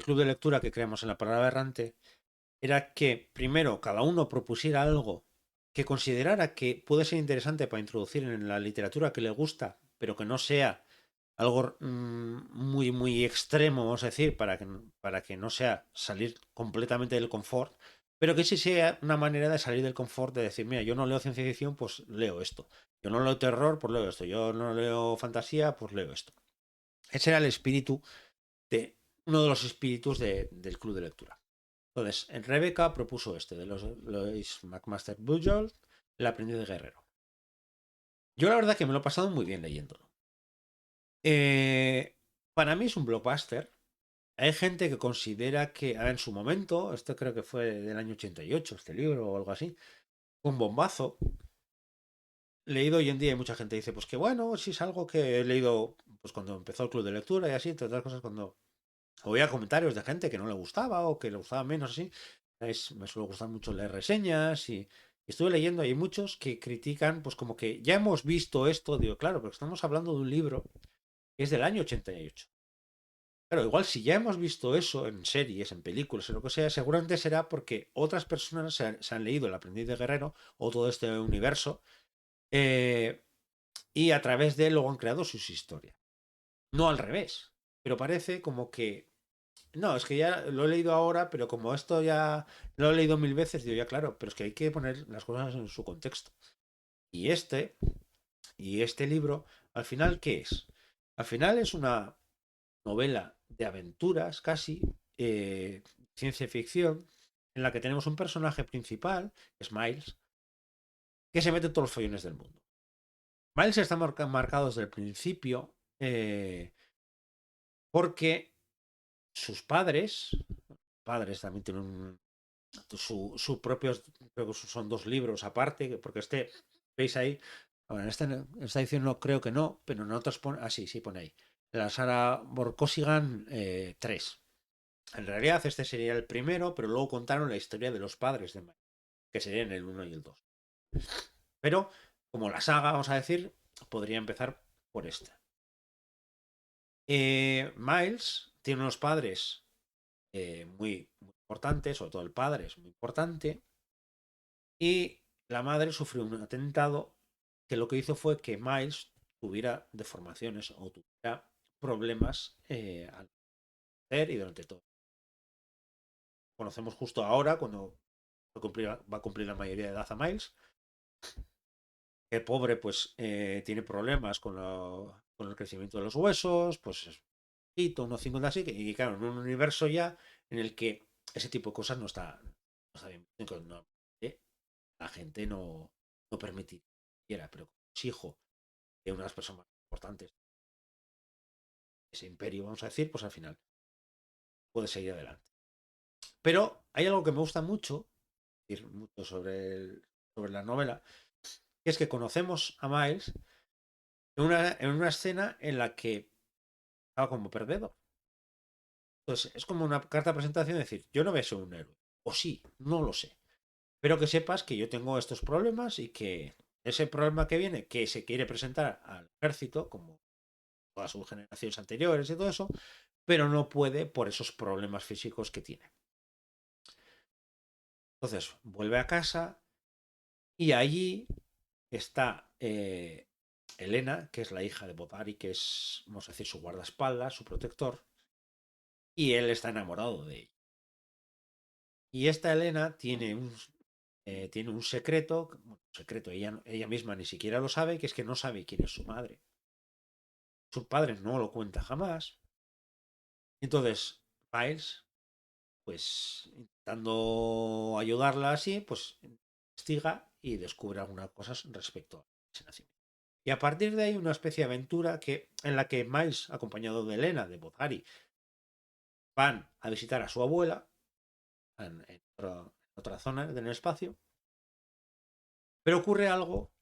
club de lectura que creamos en la palabra errante era que primero cada uno propusiera algo que considerara que puede ser interesante para introducir en la literatura que le gusta, pero que no sea algo muy, muy extremo, vamos a decir, para que no sea salir completamente del confort, pero que sí sea una manera de salir del confort, de decir, mira, yo no leo ciencia ficción, pues leo esto. Yo no leo terror, pues leo esto. Yo no leo fantasía, pues leo esto. Ese era el espíritu de uno de los espíritus del club de lectura. Entonces, Rebeca propuso este, de los McMaster Bujold, El aprendiz de guerrero. Yo la verdad que me lo he pasado muy bien leyéndolo. Para mí es un blockbuster. Hay gente que considera que en su momento, esto creo que fue del año 88, este libro o algo así, un bombazo. Leído hoy en día y mucha gente dice, pues que bueno, si es algo que he leído pues cuando empezó el club de lectura y así, entre otras cosas, cuando oía comentarios de gente que no le gustaba o que le gustaba menos así. Me suele gustar mucho leer reseñas y estuve leyendo, hay muchos que critican, pues como que ya hemos visto esto, digo, claro, pero estamos hablando de un libro que es del año 88. Claro, igual si ya hemos visto eso en series, en películas, en lo que sea, seguramente será porque otras personas se han leído El aprendiz de guerrero o todo este universo eh, y a través de él luego han creado sus historias. No al revés, pero parece como que no, es que ya lo he leído ahora, pero como esto ya lo he leído mil veces, digo, ya claro, pero es que hay que poner las cosas en su contexto. Y y este libro, al final, ¿qué es? Al final es una novela de aventuras casi, ciencia ficción, en la que tenemos un personaje principal, que es Miles, que se mete en todos los follones del mundo. Miles está marcado desde el principio porque sus padres también tienen su propios, creo que son 2 libros aparte, porque veis ahí, bueno, en esta edición no creo que no, pero en otras pone, sí pone ahí, la Sara Borkosigan 3. En realidad este sería el primero, pero luego contaron la historia de los padres de Miles, que serían el uno y el 2. Pero como la saga, vamos a decir, podría empezar por esta. Miles tiene unos padres muy importantes, sobre todo el padre es muy importante, y la madre sufrió un atentado que lo que hizo fue que Miles tuviera deformaciones o tuviera problemas al nacer y durante todo. Conocemos justo ahora, cuando va a cumplir la mayoría de edad a Miles, el pobre pues tiene problemas con el crecimiento de los huesos, pues es unos 50 así, y claro, en un universo ya en el que ese tipo de cosas no está bien. No, la gente no permitiría, pero como es hijo de unas personas importantes, ese imperio, vamos a decir, pues al final puede seguir adelante. Pero hay algo que me gusta mucho, decir mucho sobre la novela, que es que conocemos a Miles en una escena en la que estaba como perdedor. Entonces, es como una carta de presentación de decir, yo no voy a ser un héroe. O sí, no lo sé. Pero que sepas que yo tengo estos problemas y que ese problema que viene, que se quiere presentar al ejército, como todas sus generaciones anteriores y todo eso, pero no puede por esos problemas físicos que tiene. Entonces, vuelve a casa y allí está Elena, que es la hija de Bodari, que es, vamos a decir, su guardaespaldas, su protector, y él está enamorado de ella. Y esta Elena tiene un secreto, ella misma ni siquiera lo sabe, que es que no sabe quién es su madre. Su padre no lo cuenta jamás. Entonces, Miles, pues intentando ayudarla así, pues investiga y descubre algunas cosas respecto a ese nacimiento. Y a partir de ahí una especie de aventura en la que Miles, acompañado de Elena, de Bozari, van a visitar a su abuela en otra zona del espacio, pero ocurre algo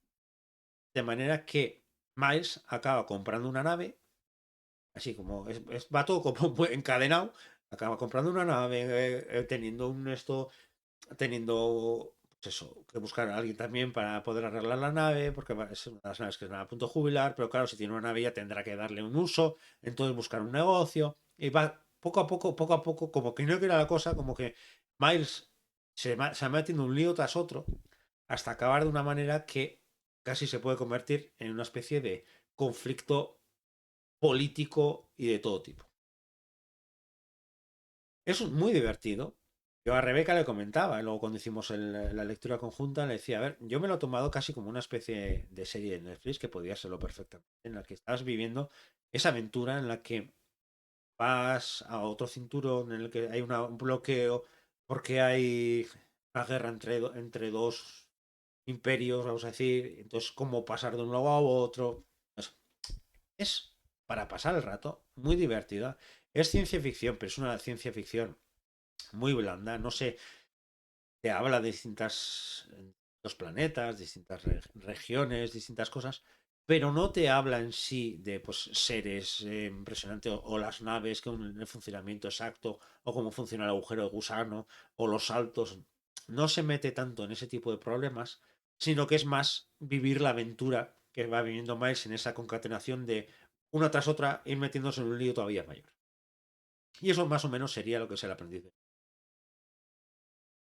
de manera que Miles acaba comprando una nave, así como va todo como encadenado, acaba comprando una nave, teniendo pues eso, que buscar a alguien también para poder arreglar la nave, porque es una de las naves que está a punto de jubilar, pero claro, si tiene una nave ya tendrá que darle un uso, entonces buscar un negocio, y va poco a poco, como que no quiere la cosa, como que Miles se va metiendo un lío tras otro, hasta acabar de una manera que casi se puede convertir en una especie de conflicto político y de todo tipo. Es muy divertido. Yo a Rebeca le comentaba, luego cuando hicimos la lectura conjunta, le decía, a ver, yo me lo he tomado casi como una especie de serie de Netflix que podía serlo perfectamente, en la que estás viviendo esa aventura en la que vas a otro cinturón, en el que hay un bloqueo, porque hay una guerra entre dos imperios, vamos a decir, entonces cómo pasar de un lado a otro. Es para pasar el rato, muy divertida. Es ciencia ficción, pero es una ciencia ficción muy blanda, no sé, te habla de distintos planetas, distintas regiones, distintas cosas, pero no te habla en sí de pues, seres impresionantes o las naves con el funcionamiento exacto o cómo funciona el agujero de gusano o los saltos. No se mete tanto en ese tipo de problemas, sino que es más vivir la aventura que va viviendo Miles en esa concatenación de una tras otra ir metiéndose en un lío todavía mayor. Y eso más o menos sería lo que es el aprendiz.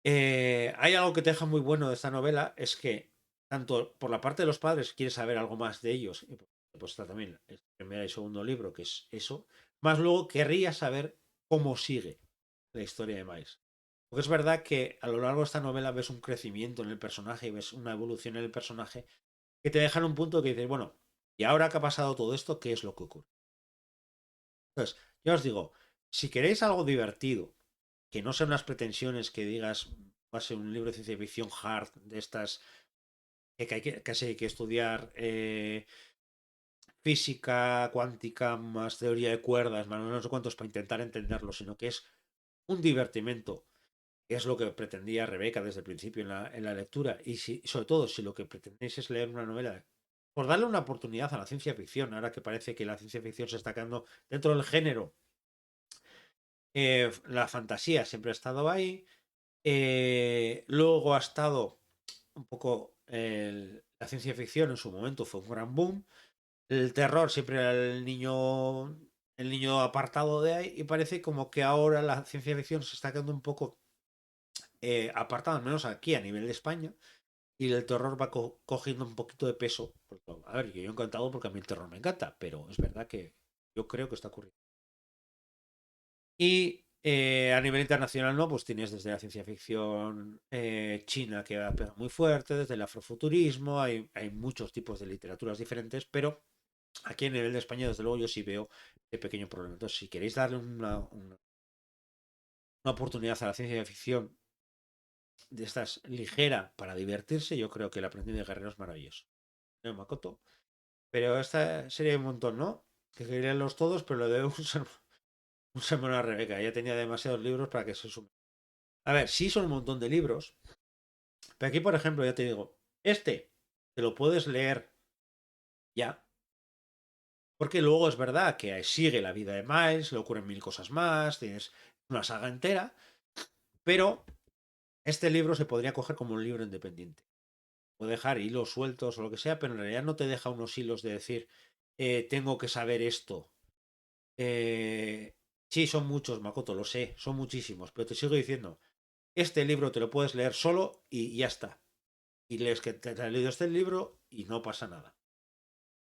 Hay algo que te deja muy bueno de esta novela, es que tanto por la parte de los padres quieres saber algo más de ellos, y pues está también el primer y segundo libro, que es eso, más luego querrías saber cómo sigue la historia de Miles. Porque es verdad que a lo largo de esta novela ves un crecimiento en el personaje y ves una evolución en el personaje que te deja en un punto que dices, bueno, y ahora que ha pasado todo esto, ¿qué es lo que ocurre? Entonces, Ya os digo, si queréis algo divertido, que no sean unas pretensiones que digas va a ser un libro de ciencia ficción hard, de estas que casi hay que estudiar física cuántica más teoría de cuerdas, más no sé cuántos para intentar entenderlo, sino que es un divertimento. Es lo que pretendía Rebeca desde el principio en la lectura. Y si, sobre todo, si lo que pretendéis es leer una novela, por darle una oportunidad a la ciencia ficción, ahora que parece que la ciencia ficción se está quedando dentro del género, la fantasía siempre ha estado ahí. Luego ha estado un poco la ciencia ficción en su momento fue un gran boom. El terror siempre era el niño apartado de ahí y parece como que ahora la ciencia ficción se está quedando un poco apartado, al menos aquí a nivel de España, y el terror va cogiendo un poquito de peso. Porque, a ver, yo he encantado porque a mí el terror me encanta, pero es verdad que yo creo que está ocurriendo. Y a nivel internacional, ¿no? Pues tienes desde la ciencia ficción china que va muy fuerte, desde el afrofuturismo, hay muchos tipos de literaturas diferentes, pero aquí a nivel de España, desde luego, yo sí veo ese pequeño problema. Entonces, si queréis darle una oportunidad a la ciencia ficción de estas ligera para divertirse, yo creo que el aprendiz de guerrero es maravilloso. ¿No, Makoto? Pero esta sería un montón, ¿no? Que querían los todos, pero lo de un sermón a Rebeca. Ya tenía demasiados libros para que se sume. A ver, sí son un montón de libros, pero aquí, por ejemplo, ya te digo, este te lo puedes leer ya, porque luego es verdad que sigue la vida de Miles, le ocurren mil cosas más, tienes una saga entera, pero este libro se podría coger como un libro independiente. Puede dejar hilos sueltos o lo que sea, pero en realidad no te deja unos hilos de decir, tengo que saber esto. Eh, sí, son muchos, Makoto, lo sé, son muchísimos, pero te sigo diciendo, este libro te lo puedes leer solo y ya está. Y lees que te has leído este libro y no pasa nada.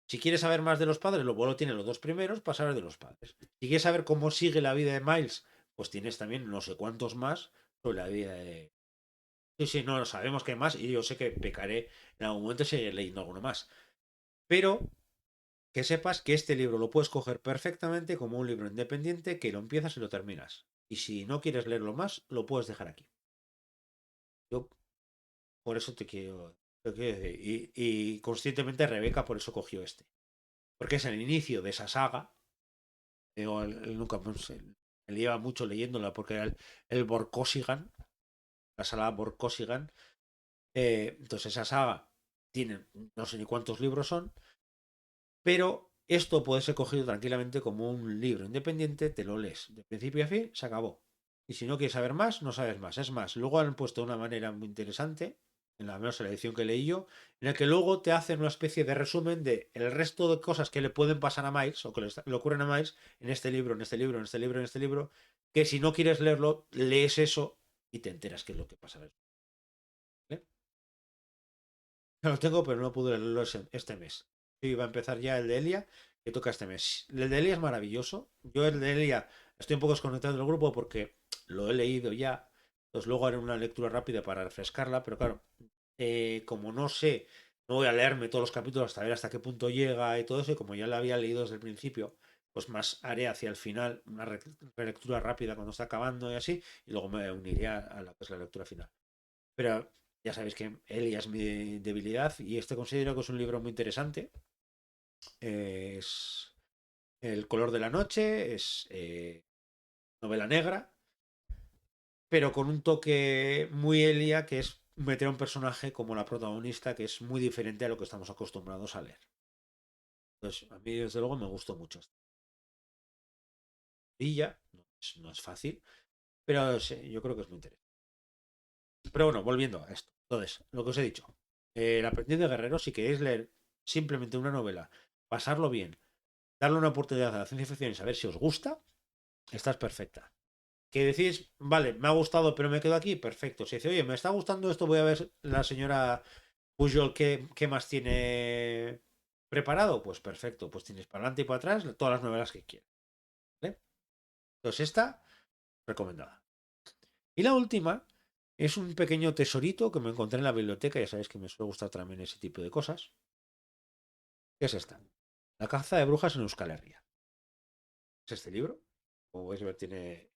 Si quieres saber más de los padres, lo bueno tiene los dos primeros para saber de los padres. Si quieres saber cómo sigue la vida de Miles, pues tienes también no sé cuántos más sobre la vida de... Sí, sí, no, sabemos que hay más y yo sé que pecaré en algún momento seguir leyendo alguno más. Pero que sepas que este libro lo puedes coger perfectamente como un libro independiente que lo empiezas y lo terminas. Y si no quieres leerlo más, lo puedes dejar aquí. Yo por eso te quiero decir. Y conscientemente Rebeca por eso cogió este. Porque es el inicio de esa saga. Él nunca pues, él lleva mucho leyéndola porque era el Borkosigan, la saga Borkosigan. Entonces esa saga tiene no sé ni cuántos libros son, pero esto puede ser cogido tranquilamente como un libro independiente, te lo lees de principio a fin, se acabó. Y si no quieres saber más, no sabes más. Es más, luego han puesto una manera muy interesante, en la menos en la edición que leí yo, en la que luego te hacen una especie de resumen de el resto de cosas que le pueden pasar a Miles o que le ocurren a Miles en este libro, en este libro, en este libro, en este libro, que si no quieres leerlo, lees eso y te enteras qué es lo que pasa. ¿Vale? Lo tengo, pero no pude leerlo este mes. Sí, va a empezar ya el de Elia, que toca este mes. El de Elia es maravilloso. Yo el de Elia estoy un poco desconectado del grupo porque lo he leído ya. Entonces luego haré una lectura rápida para refrescarla, pero claro, como no sé, no voy a leerme todos los capítulos hasta ver hasta qué punto llega y todo eso, y como ya lo había leído desde el principio, pues más haré hacia el final una relectura rápida cuando está acabando y así, y luego me uniré a la, pues, la lectura final. Pero ya sabéis que Elia es mi debilidad y este considero que es un libro muy interesante. Es El color de la noche, es novela negra, pero con un toque muy Elia que es meter a un personaje como la protagonista que es muy diferente a lo que estamos acostumbrados a leer. Entonces, a mí desde luego me gustó mucho. Y ya, no es fácil, pero sí, yo creo que es muy interesante. Pero bueno, volviendo a esto. Entonces, lo que os he dicho. El aprendiz de guerrero, si queréis leer simplemente una novela, pasarlo bien, darle una oportunidad a la ciencia ficción y saber si os gusta, esta es perfecta. Que decís, vale, me ha gustado, pero me quedo aquí, perfecto. Si dice, oye, me está gustando esto, voy a ver la señora Pujol qué más tiene preparado, pues perfecto, pues tienes para adelante y para atrás todas las novelas que quieras. ¿Vale? Entonces esta, recomendada. Y la última es un pequeño tesorito que me encontré en la biblioteca, ya sabéis que me suele gustar también ese tipo de cosas. ¿Qué es esta? La caza de brujas en Euskal Herria. ¿Es este libro? como vais a ver, tiene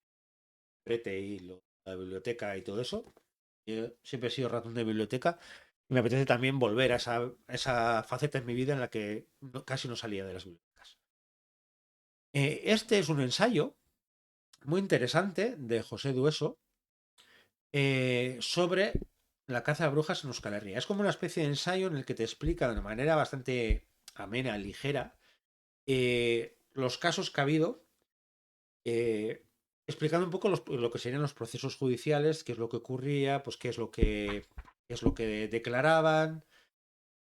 Prete y la biblioteca y todo eso. Yo siempre he sido ratón de biblioteca y me apetece también volver a esa faceta en mi vida en la que casi no salía de las bibliotecas. Este es un ensayo muy interesante de José Dueso sobre la caza de brujas en Euskal Herria. Es como una especie de ensayo en el que te explica de una manera bastante amena, ligera, los casos que ha habido, eh, explicando un poco lo que serían los procesos judiciales, qué es lo que ocurría, pues qué es lo que declaraban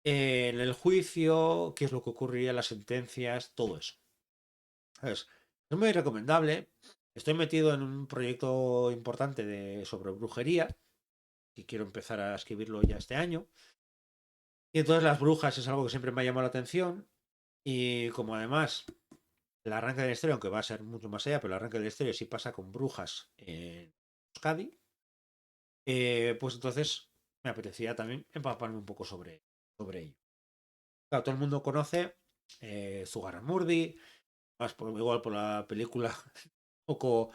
en el juicio, qué es lo que ocurría en las sentencias, todo eso. ¿Sabes? Es muy recomendable. Estoy metido en un proyecto importante sobre brujería y quiero empezar a escribirlo ya este año. Y entonces las brujas es algo que siempre me ha llamado la atención y como además el arranque de la historia, aunque va a ser mucho más allá, pero el arranque de la historia sí pasa con brujas en Euskadi, pues entonces me apetecía también empaparme un poco sobre ello. Claro, todo el mundo conoce Zugarramurdi, más igual por la película un poco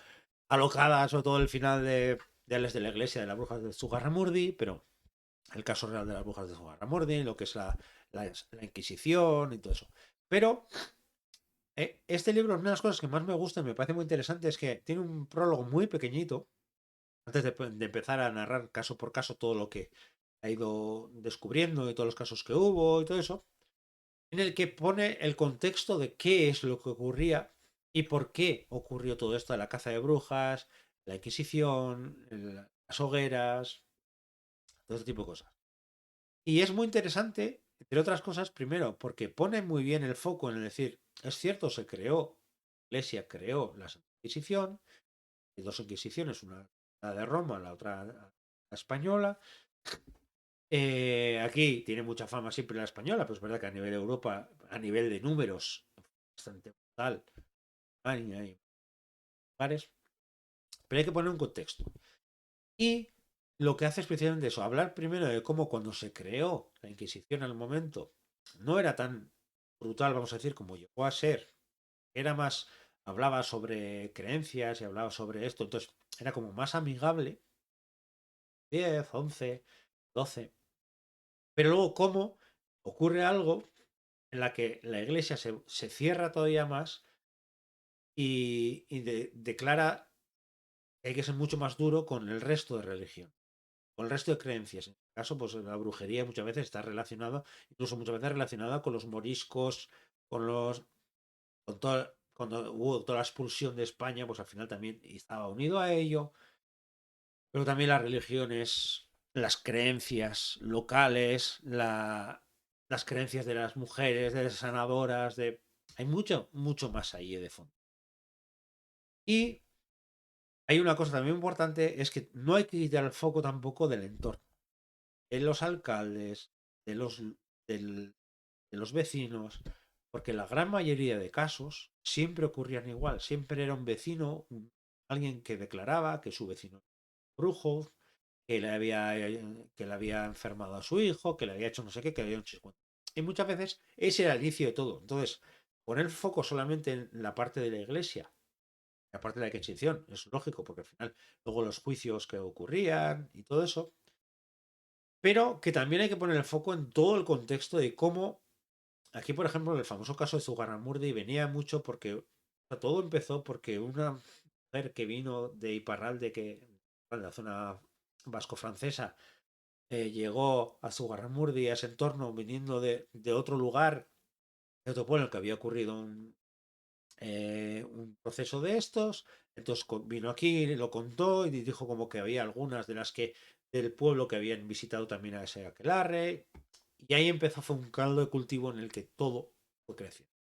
alocada, sobre todo el final de Ales de la Iglesia de las brujas de Zugarramurdi, pero el caso real de las brujas de Zugarramurdi, lo que es la Inquisición y todo eso. Pero este libro, una de las cosas que más me gusta y me parece muy interesante es que tiene un prólogo muy pequeñito, antes de empezar a narrar caso por caso todo lo que ha ido descubriendo y todos los casos que hubo y todo eso, en el que pone el contexto de qué es lo que ocurría y por qué ocurrió todo esto de la caza de brujas, la Inquisición, las hogueras, todo este tipo de cosas. Y es muy interesante, entre otras cosas, primero, porque pone muy bien el foco en el decir, es cierto, la Iglesia creó la Santa Inquisición, hay dos Inquisiciones, una la de Roma, la otra la española. Aquí tiene mucha fama siempre la española, pero es verdad que a nivel de Europa, a nivel de números, bastante brutal, Alemania y lugares, pero hay que poner un contexto. Y lo que hace especialmente eso, hablar primero de cómo cuando se creó la Inquisición al momento no era tan brutal, vamos a decir, como llegó a ser. Era más, hablaba sobre creencias y hablaba sobre esto, entonces era como más amigable, 10, 11, 12. Pero luego cómo ocurre algo en la que la iglesia se cierra todavía más y declara que hay que ser mucho más duro con el resto de religión, con el resto de creencias. En este caso, pues la brujería muchas veces está relacionada, incluso muchas veces relacionada con los moriscos, cuando hubo toda la expulsión de España, pues al final también estaba unido a ello, pero también las religiones, las creencias locales, las creencias de las mujeres, de las sanadoras, hay mucho, mucho más ahí de fondo. Y hay una cosa también importante, es que no hay que quitar el foco tampoco del entorno. De los alcaldes, de los, de los vecinos, porque la gran mayoría de casos siempre ocurrían igual, siempre era un vecino, alguien que declaraba que su vecino era brujo, que le había enfermado a su hijo, que le había hecho no sé qué, que le había hecho no sé. Y muchas veces ese era el inicio de todo. Entonces, poner foco solamente en la parte de la iglesia, la parte de la Inquisición, es lógico, porque al final luego los juicios que ocurrían y todo eso, pero que también hay que poner el foco en todo el contexto de cómo, aquí por ejemplo, el famoso caso de Zugarramurdi venía mucho porque todo empezó porque una mujer que vino de Iparralde, de la zona vasco-francesa, llegó a Zugarramurdi, a ese entorno, viniendo de otro lugar, de otro pueblo en el que había ocurrido un proceso de estos. Entonces vino aquí, lo contó y dijo como que había algunas de las que del pueblo que habían visitado también a ese aquelarre. Y ahí empezó, fue un caldo de cultivo en el que todo fue creciendo.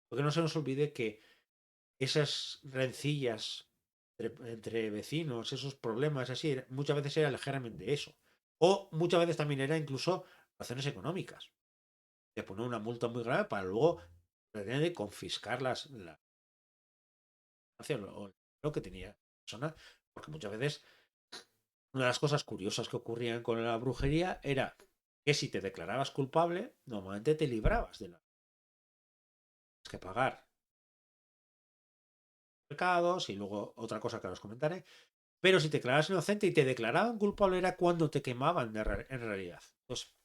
Porque no se nos olvide que esas rencillas entre vecinos, esos problemas así, muchas veces era ligeramente eso. O muchas veces también era incluso razones económicas. De poner una multa muy grave para luego pretender confiscar lo que tenía la persona. Porque muchas veces una de las cosas curiosas que ocurrían con la brujería era que si te declarabas culpable, normalmente te librabas de la que pagar pecados y luego otra cosa que os comentaré. Pero si te declarabas inocente y te declaraban culpable era cuando te quemaban en realidad. Entonces,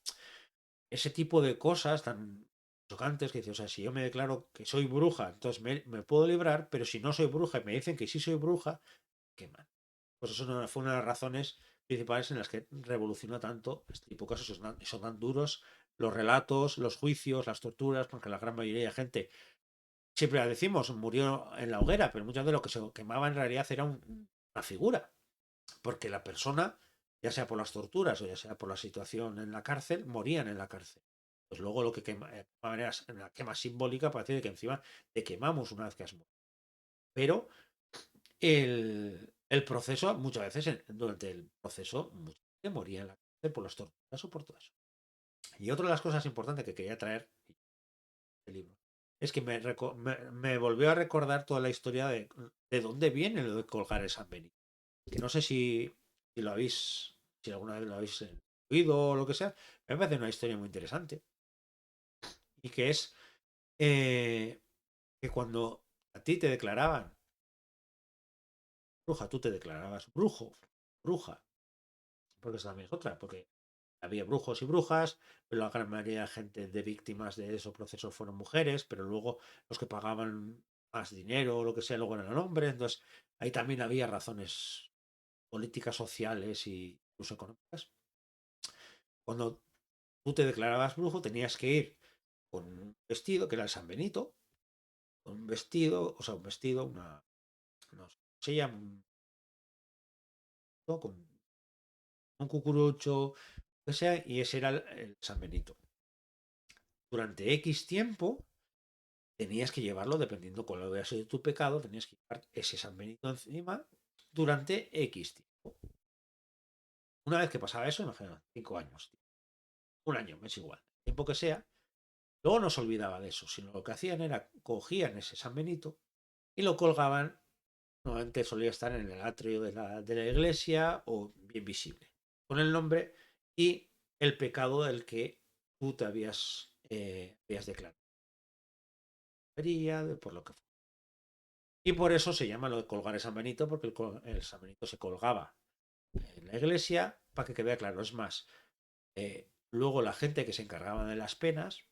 ese tipo de cosas tan chocantes que dices, o sea, si yo me declaro que soy bruja, entonces me puedo librar, pero si no soy bruja y me dicen que sí soy bruja, queman. Pues eso fue una de las razones principales en las que revolucionó tanto este tipo de cosas, son tan duros los relatos, los juicios, las torturas, porque la gran mayoría de gente, siempre la decimos, murió en la hoguera, pero muchas de lo que se quemaba en realidad era una figura, porque la persona, ya sea por las torturas o ya sea por la situación en la cárcel, morían en la cárcel. Pues luego lo que quemaban era en la quema simbólica, para decir que encima te quemamos una vez que has muerto. Pero el proceso, muchas veces durante el proceso, mucha gente moría en la cárcel por las torturas o por todo eso. Y otra de las cosas importantes que quería traer el libro es que me volvió a recordar toda la historia de dónde viene lo de colgar el San Benito. Que no sé si lo habéis, si alguna vez lo habéis oído o lo que sea, me parece una historia muy interesante. Y que es que cuando a ti te declaraban bruja, tú te declarabas brujo, bruja, porque esa también es otra, porque había brujos y brujas, pero la gran mayoría de gente de víctimas de esos procesos fueron mujeres, pero luego los que pagaban más dinero o lo que sea, luego eran hombres. Entonces, ahí también había razones políticas, sociales e incluso económicas. Cuando tú te declarabas brujo, tenías que ir con un vestido, que era el San Benito, con un vestido, o sea, un vestido, no sé, se llama, con un cucurucho, que sea, y ese era el San Benito. Durante X tiempo tenías que llevarlo, dependiendo cuál hubiera sido tu pecado, tenías que llevar ese San Benito encima durante X tiempo. Una vez que pasaba eso, imagina, 5 años, un año, es igual, el tiempo que sea, luego no se olvidaba de eso, sino lo que hacían era cogían ese San Benito y lo colgaban. Normalmente solía estar en el atrio de la iglesia o bien visible, con el nombre y el pecado del que tú te habías declarado. Por lo que fue. Y por eso se llama lo de colgar el San Benito, porque el San Benito se colgaba en la iglesia para que quede claro. Es más, luego la gente que se encargaba de las penas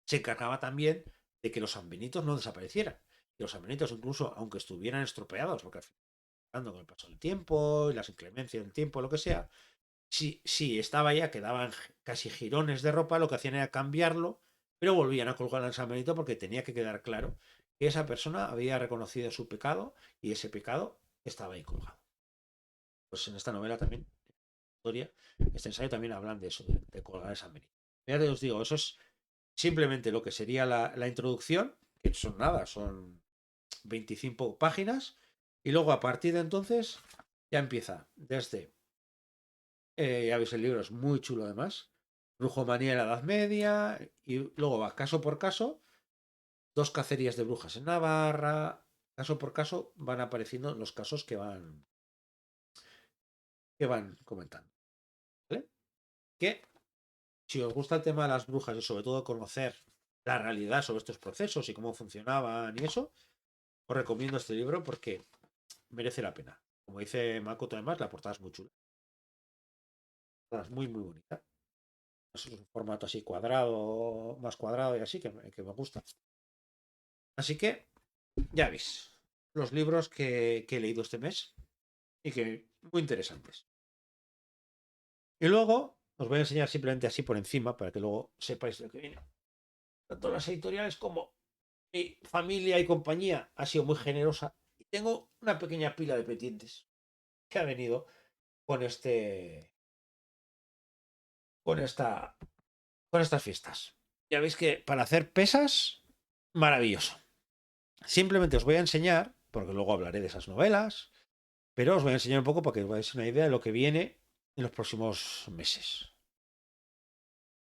se encargaba también de que los sanbenitos no desaparecieran. Y los sanbenitos, incluso aunque estuvieran estropeados, porque al final, con el paso del tiempo y las inclemencias del tiempo, lo que sea, si estaba ya, quedaban casi jirones de ropa, lo que hacían era cambiarlo, pero volvían a colgar al San Benito porque tenía que quedar claro que esa persona había reconocido su pecado y ese pecado estaba ahí colgado. Pues en esta novela también, historia, este ensayo también hablan de eso, de colgar el San Benito. Ya te os digo, eso es simplemente lo que sería la introducción, que son nada, son 25 páginas, y luego a partir de entonces ya empieza desde ya veis, el libro es muy chulo además. Brujomanía en la Edad Media. Y luego va caso por caso. Dos cacerías de brujas en Navarra. Caso por caso van apareciendo los casos que van comentando. ¿Vale? Que si os gusta el tema de las brujas y sobre todo conocer la realidad sobre estos procesos y cómo funcionaban y eso, os recomiendo este libro porque merece la pena. Como dice Makoto además, la portada es muy chula. Es muy, muy bonita. Es un formato así cuadrado, más cuadrado y así que me gusta. Así que, ya veis, los libros que he leído este mes y que muy interesantes. Y luego os voy a enseñar simplemente así por encima para que luego sepáis lo que viene. Tanto las editoriales como mi familia y compañía ha sido muy generosa y tengo una pequeña pila de pendientes que ha venido con con esta, con estas fiestas. Ya veis que para hacer pesas, maravilloso. Simplemente os voy a enseñar, porque luego hablaré de esas novelas, pero os voy a enseñar un poco para que os veáis una idea de lo que viene en los próximos meses.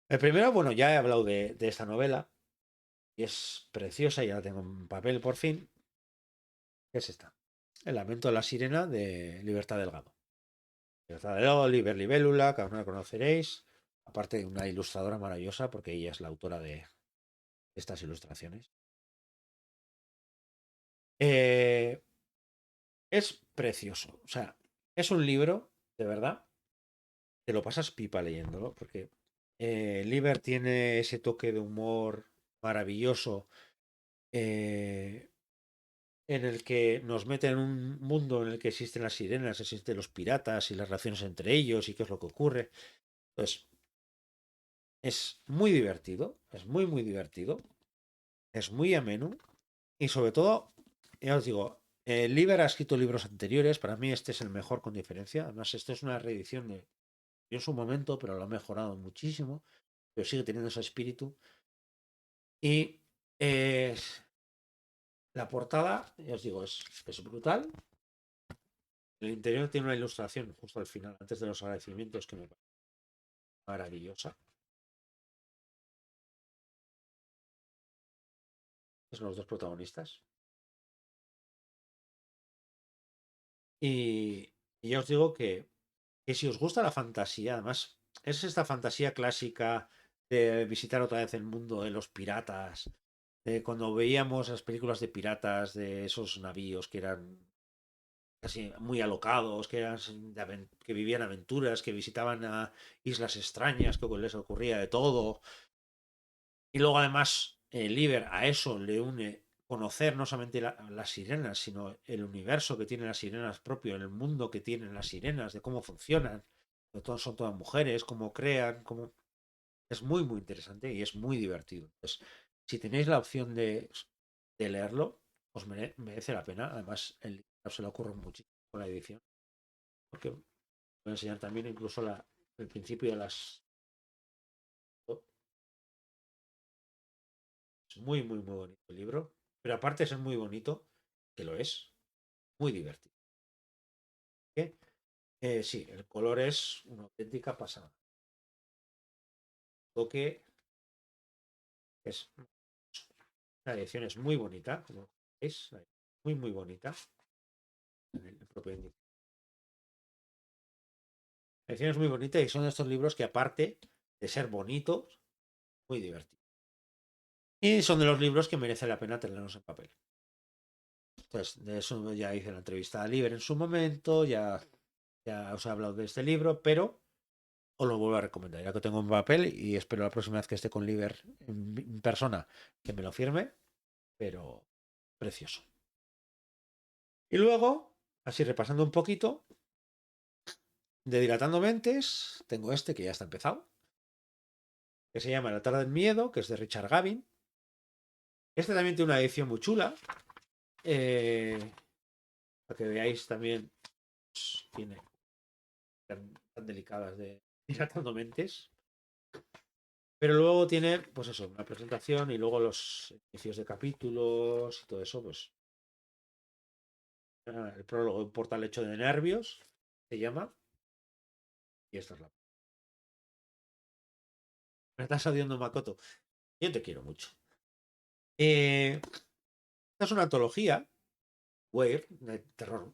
El primero, bueno, ya he hablado de esta novela y es preciosa, ya la tengo en papel por fin. Es esta: El lamento de la sirena de Libertad Delgado. Libertad Delgado, Liber Libélula, que aún no la conoceréis. Aparte de una ilustradora maravillosa, porque ella es la autora de estas ilustraciones. Eh, es precioso. O sea, es un libro, de verdad, te lo pasas pipa leyéndolo, porque Liber tiene ese toque de humor maravilloso, eh, en el que nos mete en un mundo en el que existen las sirenas, existen los piratas y las relaciones entre ellos y qué es lo que ocurre. Entonces, es muy divertido, es muy, muy divertido, es muy ameno y sobre todo, ya os digo, Liber ha escrito libros anteriores, para mí este es el mejor con diferencia, además esto es una reedición de en su momento, pero lo ha mejorado muchísimo, pero sigue teniendo ese espíritu. Y eh, la portada, ya os digo, es brutal. El interior tiene una ilustración justo al final, antes de los agradecimientos, que me parece maravillosa. Son los dos protagonistas. Y ya os digo que si os gusta la fantasía, además, es esta fantasía clásica de visitar otra vez el mundo de los piratas, de cuando veíamos las películas de piratas, de esos navíos que eran casi muy alocados, que vivían aventuras, que visitaban a islas extrañas, que les ocurría de todo. Y luego además Liber a eso le une conocer no solamente las sirenas, sino el universo que tienen las sirenas propio, el mundo que tienen las sirenas, de cómo funcionan. Todos son todas mujeres, cómo crean, cómo... Es muy, muy interesante y es muy divertido. Entonces, si tenéis la opción de leerlo, merece la pena. Además, el libro se le ocurre muchísimo con la edición, porque voy a enseñar también incluso el principio de las... Es muy, muy, muy bonito el libro. Pero aparte de ser muy bonito, que lo es, muy divertido. ¿Qué? Sí, el color es una auténtica pasada. Lo que es la edición es muy bonita, como es muy, muy bonita. En el propio índice. La edición es muy bonita y son estos libros que, aparte de ser bonitos, muy divertidos. Y son de los libros que merece la pena tenerlos en papel. Entonces, de eso ya hice la entrevista a Liber en su momento, ya os he hablado de este libro, pero os lo vuelvo a recomendar, ya que tengo en papel y espero la próxima vez que esté con Liber en persona que me lo firme, pero precioso. Y luego, así repasando un poquito, de Dilatando Mentes, tengo este que ya está empezado, que se llama La tarde del miedo, que es de Richard Gavin. Este también tiene una edición muy chula, para que veáis también, pues, tiene tan delicadas de Dilatando Mentes. Pero luego tiene, pues eso, una presentación y luego los inicios de capítulos y todo eso, pues el prólogo importa el hecho de nervios, se llama, y esta es la... Me estás odiando, Makoto. Yo te quiero mucho. Esta es una antología, Weird, de terror,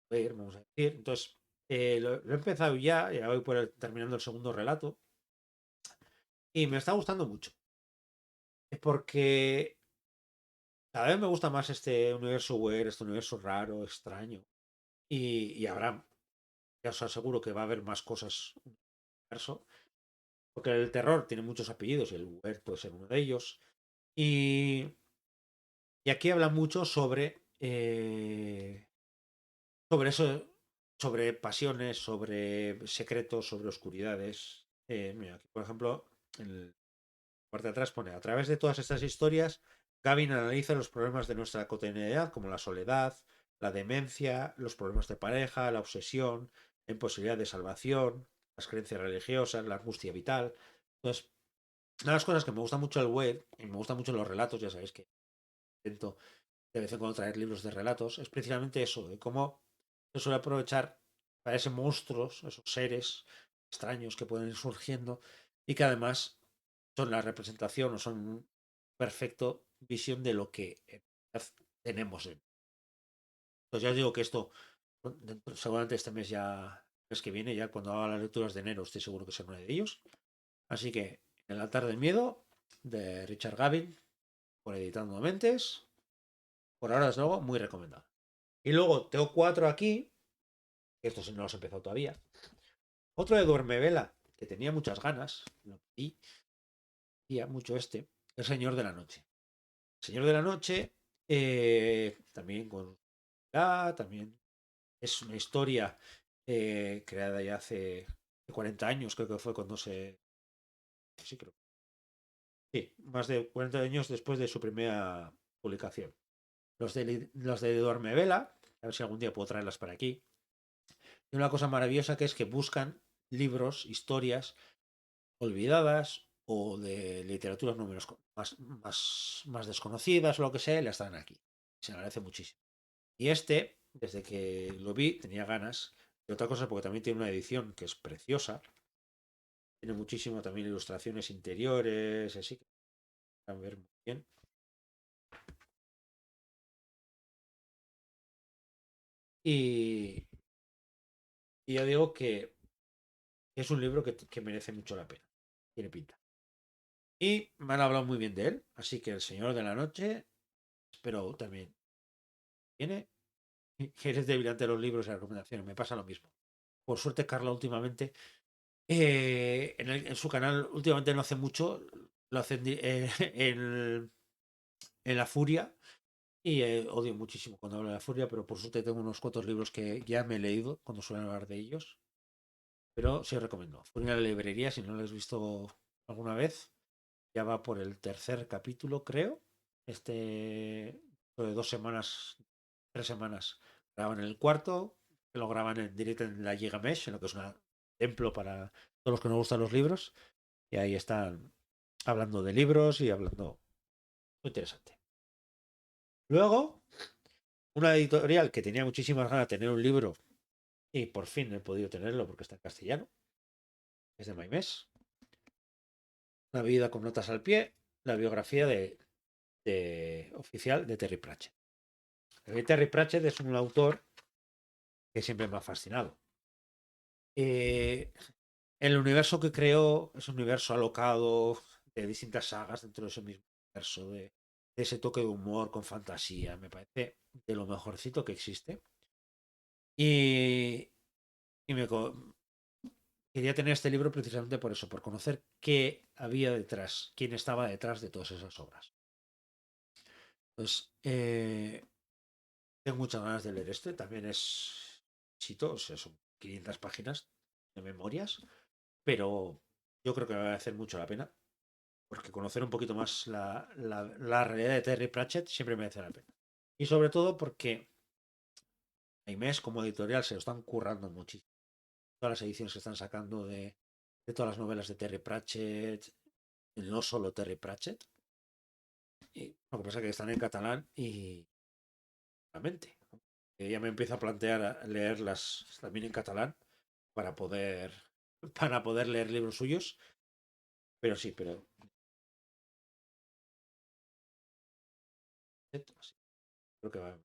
Weird, vamos a decir. Entonces, lo he empezado ya voy terminando el segundo relato, y me está gustando mucho. Porque cada vez me gusta más este universo Weird, este universo raro, extraño. Y habrá, ya os aseguro que va a haber más cosas en el universo. Porque el terror tiene muchos apellidos y el Weird puede ser uno de ellos. Y, y aquí habla mucho sobre eso, sobre pasiones, sobre secretos, sobre oscuridades. Mira, aquí, por ejemplo, en la parte de atrás pone, a través de todas estas historias, Gavin analiza los problemas de nuestra cotidianidad, como la soledad, la demencia, los problemas de pareja, la obsesión, la imposibilidad de salvación, las creencias religiosas, la angustia vital. Entonces, una de las cosas que me gusta mucho el web, y me gusta mucho los relatos, ya sabéis que intento de vez en cuando traer libros de relatos, es precisamente eso, de cómo se suele aprovechar para esos monstruos, esos seres extraños que pueden ir surgiendo y que además son la representación o son perfecto visión de lo que tenemos. Entonces ya os digo que esto, seguramente este mes ya, mes que viene, ya cuando haga las lecturas de enero, estoy seguro que será uno de ellos. Así que El altar del miedo, de Richard Gavin, por Editando Mentes. por ahora, desde luego, muy recomendado. Y luego tengo cuatro aquí, que estos no los he empezado todavía. Otro de Duermevela, que tenía muchas ganas, lo pedí, y mucho este, El Señor de la Noche. El Señor de la Noche, también con... también es una historia creada ya hace 40 años, creo que fue cuando se... Sí, creo. Sí, más de 40 años después de su primera publicación. Los de Dormevela, a ver si algún día puedo traerlas para aquí. Y una cosa maravillosa que es que buscan libros, historias olvidadas o de literaturas no menos, más desconocidas o lo que sea, y las están aquí. Se agradece muchísimo. Y este, desde que lo vi, tenía ganas. Y otra cosa, porque también tiene una edición que es preciosa. Tiene muchísimo también ilustraciones interiores, así que van a ver muy bien. Y, y ya digo que es un libro que merece mucho la pena. Tiene pinta. Y me han hablado muy bien de él, así que El Señor de la Noche, espero también viene. Que eres débil ante los libros y las recomendaciones, me pasa lo mismo. Por suerte, Carla últimamente, en su canal, últimamente no hace mucho, lo hace en La Furia, y odio muchísimo cuando hablo de La Furia, pero por suerte tengo unos cuantos libros que ya me he leído cuando suelen hablar de ellos, pero sí os recomiendo. Furia en la librería, si no lo habéis visto alguna vez, ya va por el tercer capítulo, creo. De 2 semanas, 3 semanas, graban el cuarto, que lo graban en directo en la Gigamesh, en lo que es un templo para todos los que nos gustan los libros. Y ahí están hablando de libros y hablando. Muy interesante. Luego, una editorial que tenía muchísimas ganas de tener un libro y por fin he podido tenerlo porque está en castellano. Es de Maimés. Una vida con notas al pie. La biografía oficial de Terry Pratchett. Terry Pratchett es un autor que siempre me ha fascinado. El universo que creó es un universo alocado de distintas sagas dentro de ese mismo universo, de ese toque de humor con fantasía. Me parece de lo mejorcito que existe. Y, y quería tener este libro precisamente por eso, por conocer qué había detrás, quién estaba detrás de todas esas obras. Entonces, tengo muchas ganas de leer este. También es chito, o sea, son 500 páginas de memorias, pero yo creo que me va a hacer mucho la pena, porque conocer un poquito más la realidad de Terry Pratchett siempre merece la pena. Y sobre todo porque Aimés como editorial se lo están currando muchísimo. Todas las ediciones que están sacando de todas las novelas de Terry Pratchett, no solo Terry Pratchett. Y lo que pasa es que están en catalán y realmente. Ya me empiezo a plantear a leerlas también en catalán para poder, para poder leer libros suyos. Pero sí, pero creo que va.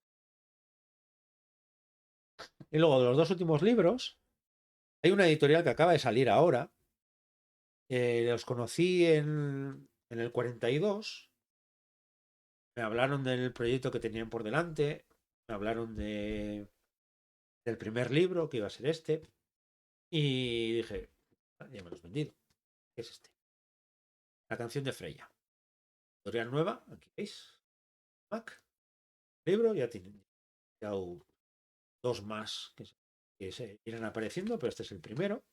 Y luego de los dos últimos libros, hay una editorial que acaba de salir ahora. Los conocí en el 42. Me hablaron del proyecto que tenían por delante. Me hablaron del primer libro, que iba a ser este. Y dije, "Ah, ya me lo has vendido. ¿Qué es este? La canción de Freya. Editorial nueva, aquí veis. Mac. Libro, ya tienen ya dos más que se irán apareciendo, pero este es el primero.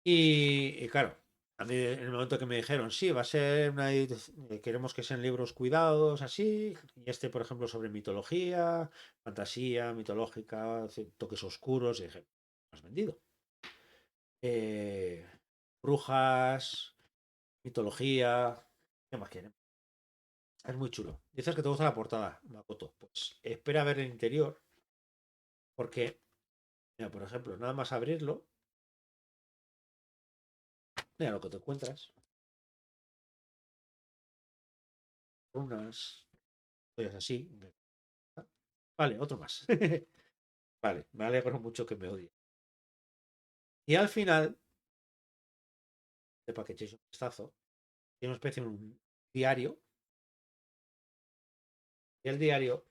Y claro, a mí en el momento que me dijeron, sí, va a ser queremos que sean libros cuidados, así, y este, por ejemplo, sobre mitología, fantasía, mitológica, toques oscuros, y dije, has vendido. Eh, Brujas, mitología, ¿qué más quieren? Es muy chulo. Dices que te gusta la portada, Makoto. Pues espera a ver el interior, porque, mira, por ejemplo, nada más abrirlo, mira lo que te encuentras. Unas cosas así. Vale, otro más. Vale, me alegro mucho que me odie. Y al final, sepa que echéis un vistazo, tiene una especie de un diario Y el diario,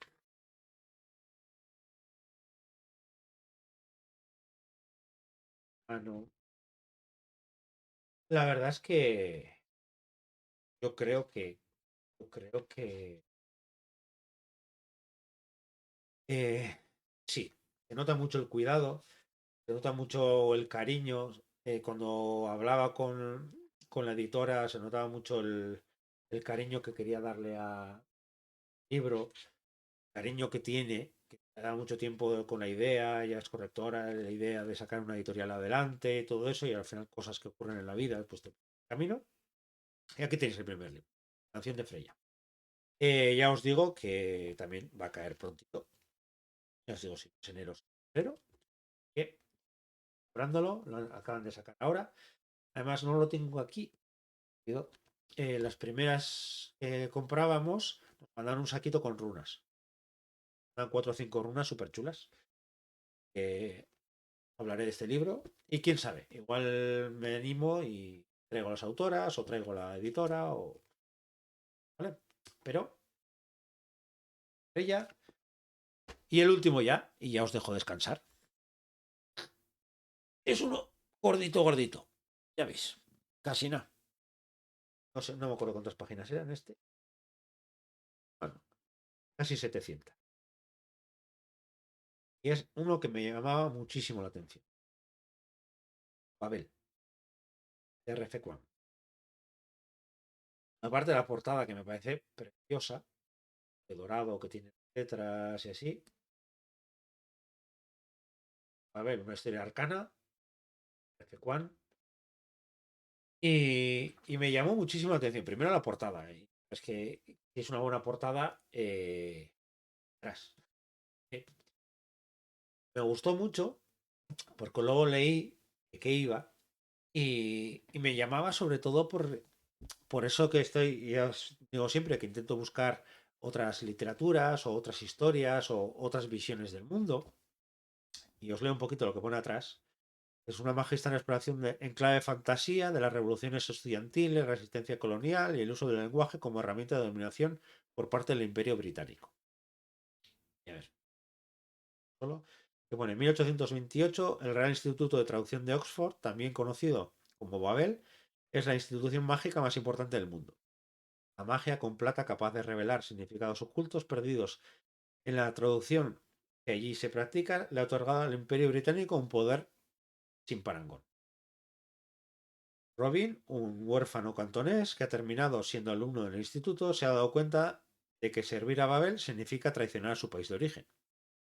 no. La verdad es que yo creo que, yo creo que eh, sí, se nota mucho el cuidado, se nota mucho el cariño. Cuando hablaba con la editora, se notaba mucho el cariño que quería darle al libro, cariño que tiene, que da mucho tiempo con la idea, ya es correctora, la idea de sacar una editorial adelante, todo eso, y al final cosas que ocurren en la vida, pues te camino. Y aquí tenéis el primer libro, Canción de Freya. Ya os digo que también va a caer prontito. Ya os digo, si es enero, pero que comprándolo, lo acaban de sacar ahora. Además, no lo tengo aquí. Las primeras que comprábamos nos mandaron un saquito con runas. Dan 4 o 5 runas súper chulas. Hablaré de este libro. Y quién sabe, igual me animo y traigo las autoras o traigo la editora o. ¿Vale? Pero ella. Y el último ya, y ya os dejo descansar. Es uno gordito, gordito. Ya veis, casi nada. No sé, no me acuerdo cuántas páginas eran este. Bueno, casi 700. Y es uno que me llamaba muchísimo la atención. Babel, de RF Quan. Aparte de la portada que me parece preciosa, de dorado que tiene letras y así. Babel, una historia arcana, RF Quan. Y me llamó muchísimo la atención. Primero la portada. Es que es una buena portada. Tras. Eh, Me gustó mucho porque luego leí de qué iba y me llamaba sobre todo por eso que estoy, ya os digo siempre que intento buscar otras literaturas o otras historias o otras visiones del mundo. Y os leo un poquito lo que pone atrás. Es una magistral exploración en clave de fantasía de las revoluciones estudiantiles, resistencia colonial y el uso del lenguaje como herramienta de dominación por parte del Imperio Británico. Ya ves, solo que pone en 1828 el Real Instituto de Traducción de Oxford, también conocido como Babel, es la institución mágica más importante del mundo. La magia con plata capaz de revelar significados ocultos perdidos en la traducción que allí se practica le ha otorgado al Imperio Británico un poder sin parangón. Robin, un huérfano cantonés que ha terminado siendo alumno del instituto, se ha dado cuenta de que servir a Babel significa traicionar a su país de origen.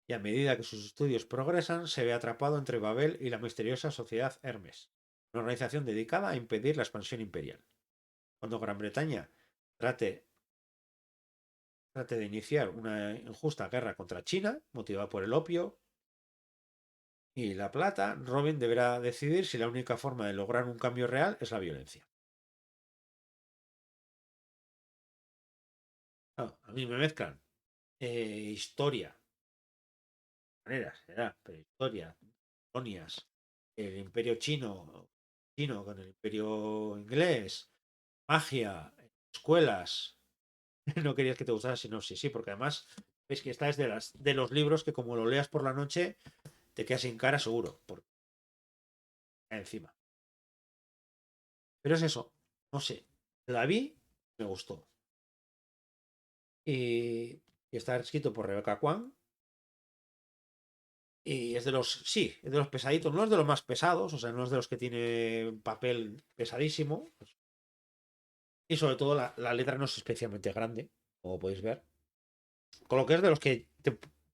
Y a medida que sus estudios progresan, se ve atrapado entre Babel y la misteriosa sociedad Hermes, una organización dedicada a impedir la expansión imperial. Cuando Gran Bretaña trate, trate de iniciar una injusta guerra contra China, motivada por el opio y la plata, Robin deberá decidir si la única forma de lograr un cambio real es la violencia. A mí me mezclan historia, maneras, pero historia, colonias, el imperio chino con el imperio inglés, magia, escuelas. No querías que te gustara sinopsis, sí, porque además ves que esta es de los libros que como lo leas por la noche te quedas sin cara seguro, por encima. Pero es eso, no sé, la vi, me gustó. Y, y está escrito por Rebecca Kwan. Y es de los, sí, es de los pesaditos, no es de los más pesados, o sea, no es de los que tiene papel pesadísimo. Y sobre todo la letra no es especialmente grande, como podéis ver. Con lo que es de los que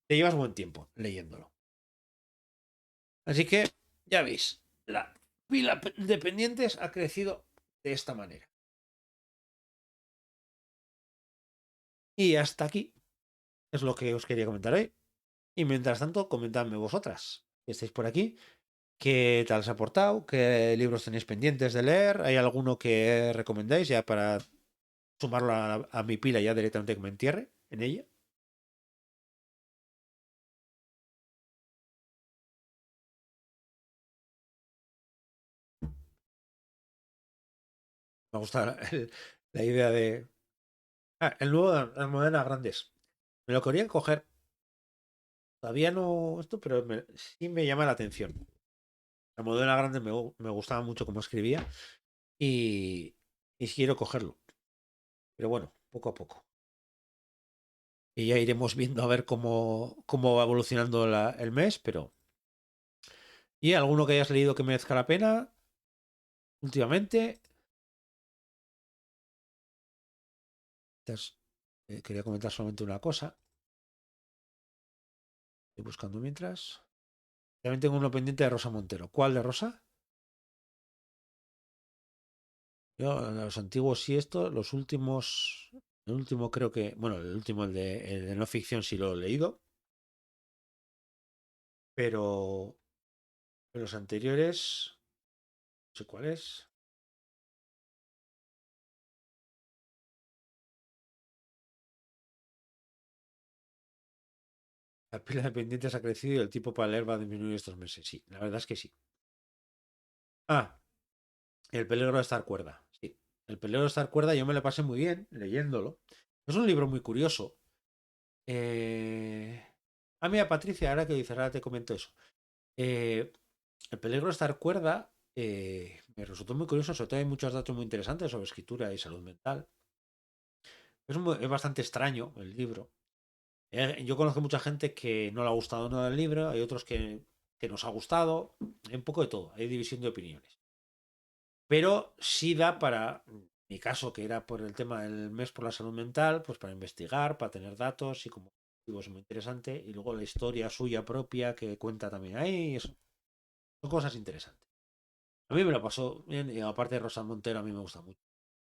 te llevas buen tiempo leyéndolo. Así que, ya veis, la pila de pendientes ha crecido de esta manera. Y hasta aquí es lo que os quería comentar hoy. Y mientras tanto, comentadme vosotras, que estáis por aquí, qué tal os ha aportado, qué libros tenéis pendientes de leer, hay alguno que recomendáis ya para sumarlo a mi pila ya directamente que me entierre en ella. Me gusta la idea de. Ah, el nuevo de Almudena Grandes. Me lo quería coger. Todavía no esto, pero sí me llama la atención. La Modena Grande me gustaba mucho cómo escribía y, y quiero cogerlo. Pero bueno, poco a poco. Y ya iremos viendo a ver cómo va evolucionando el mes, pero... ¿Y alguno que hayas leído que merezca la pena últimamente? Entonces, quería comentar solamente una cosa. Estoy buscando mientras. También tengo uno pendiente de Rosa Montero. ¿Cuál de Rosa? Yo, los antiguos sí, esto, los últimos. El último creo que. Bueno, el último, el de no ficción, sí lo he leído. Pero los anteriores. No sé cuál es. La pila de pendientes ha crecido y el tipo para leer va a disminuir estos meses. Sí, la verdad es que sí. Ah, el peligro de estar cuerda. Sí. El peligro de estar cuerda yo me lo pasé muy bien leyéndolo. Es un libro muy curioso. Eh... Ah, mira, Patricia, ahora que dices, ahora te comento eso. Eh, el peligro de estar cuerda me resultó muy curioso, sobre todo hay muchos datos muy interesantes sobre escritura y salud mental. Es bastante extraño el libro. Yo conozco mucha gente que no le ha gustado nada el libro, hay otros que nos ha gustado, hay un poco de todo, hay división de opiniones. Pero sí da para, mi caso, que era por el tema del mes por la salud mental, pues para investigar, para tener datos y como digo, es muy interesante. Y luego la historia suya propia que cuenta también ahí, eso, son cosas interesantes. A mí me lo pasó bien y aparte de Rosa Montero a mí me gusta mucho,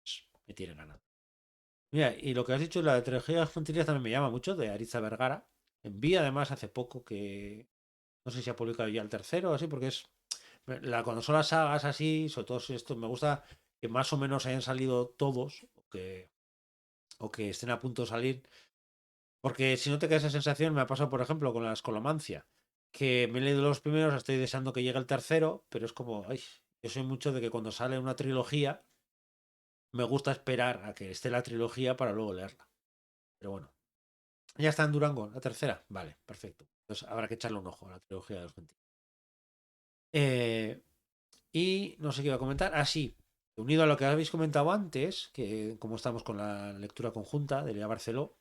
pues, me tiene ganado. Mira, y lo que has dicho, la trilogía de las Juntillas también me llama mucho, de Aritza Vergara. Vi además hace poco que, no sé si ha publicado ya el tercero o así, porque es, cuando son las sagas así, sobre todo si esto me gusta que más o menos hayan salido todos, o que estén a punto de salir, porque si no te queda esa sensación, me ha pasado, por ejemplo, con la Escolomancia, que me he leído los primeros, estoy deseando que llegue el tercero, pero es como, ay, yo soy mucho de que cuando sale una trilogía, me gusta esperar a que esté la trilogía para luego leerla. Pero bueno, ya está en Durango, la tercera. Vale, perfecto. Entonces habrá que echarle un ojo a la trilogía de los 20. Eh, y no sé qué iba a comentar. Ah, sí. Unido a lo que habéis comentado antes, que como estamos con la lectura conjunta de Lea Barceló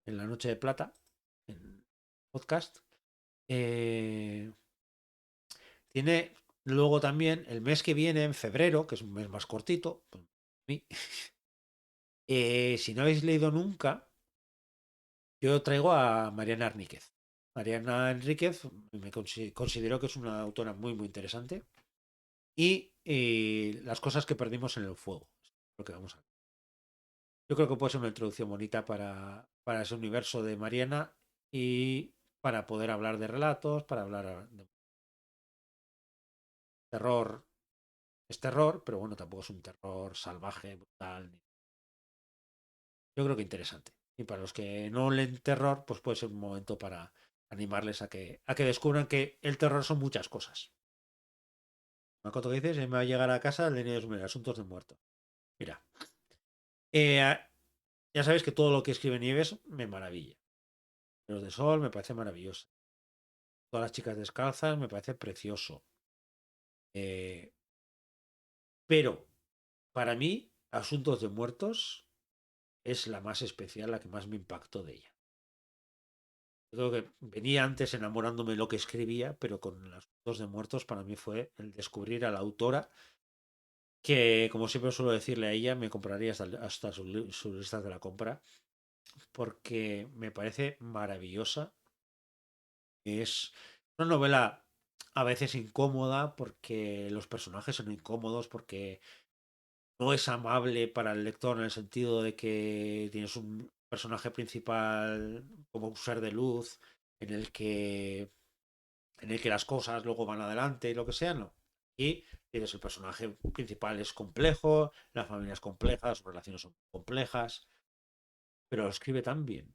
en la Noche de Plata, en podcast, eh, tiene luego también el mes que viene, en febrero, que es un mes más cortito, pues, si no habéis leído nunca, yo traigo a Mariana Enríquez. Mariana Enríquez considero que es una autora muy, muy interesante. Y las cosas que perdimos en el fuego. Lo que vamos a ver. Yo creo que puede ser una introducción bonita para ese universo de Mariana y para poder hablar de relatos, para hablar de terror. Es terror, pero bueno, tampoco es un terror salvaje, brutal. Yo creo que interesante. Y para los que no leen terror, pues puede ser un momento para animarles a que descubran que el terror son muchas cosas. Makoto, que dices, me va a llegar a casa el de los asuntos de muerto. Mira, eh, ya sabéis que todo lo que escribe Nieves me maravilla. Los de Sol me parece maravilloso. Todas las chicas descalzas me parece precioso. Eh, pero para mí, Asuntos de Muertos es la más especial, la que más me impactó de ella. Yo creo que venía antes enamorándome de lo que escribía, pero con Asuntos de Muertos para mí fue el descubrir a la autora que, como siempre suelo decirle a ella, me compraría hasta sus listas de la compra, porque me parece maravillosa. Es una novela a veces incómoda porque los personajes son incómodos, porque no es amable para el lector en el sentido de que tienes un personaje principal como un ser de luz en el que las cosas luego van adelante y lo que sea, no. Y tienes el personaje principal es complejo, la familia es compleja, las relaciones son complejas, pero lo escribe tan bien.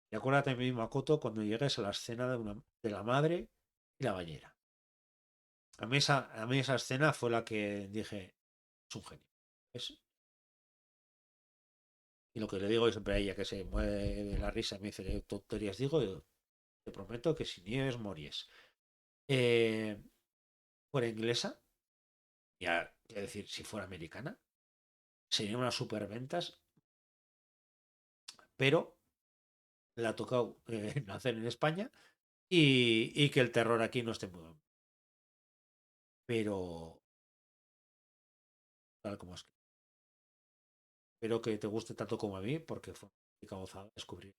Y acuérdate mismo, Makoto, cuando llegues a la escena de la madre y la bañera. A mí esa escena fue la que dije, es un genio. Es, Y lo que le digo siempre a ella, que se mueve de la risa, me dice, "¿Qué tonterías digo?". Yo, te prometo que si nieves, mories. Eh, Fuera inglesa, ya, es decir, si fuera americana, serían unas superventas, pero le ha tocado nacer en España y que el terror aquí no esté muy bien. Pero, tal como es que espero que te guste tanto como a mí, porque fue una gozada descubrir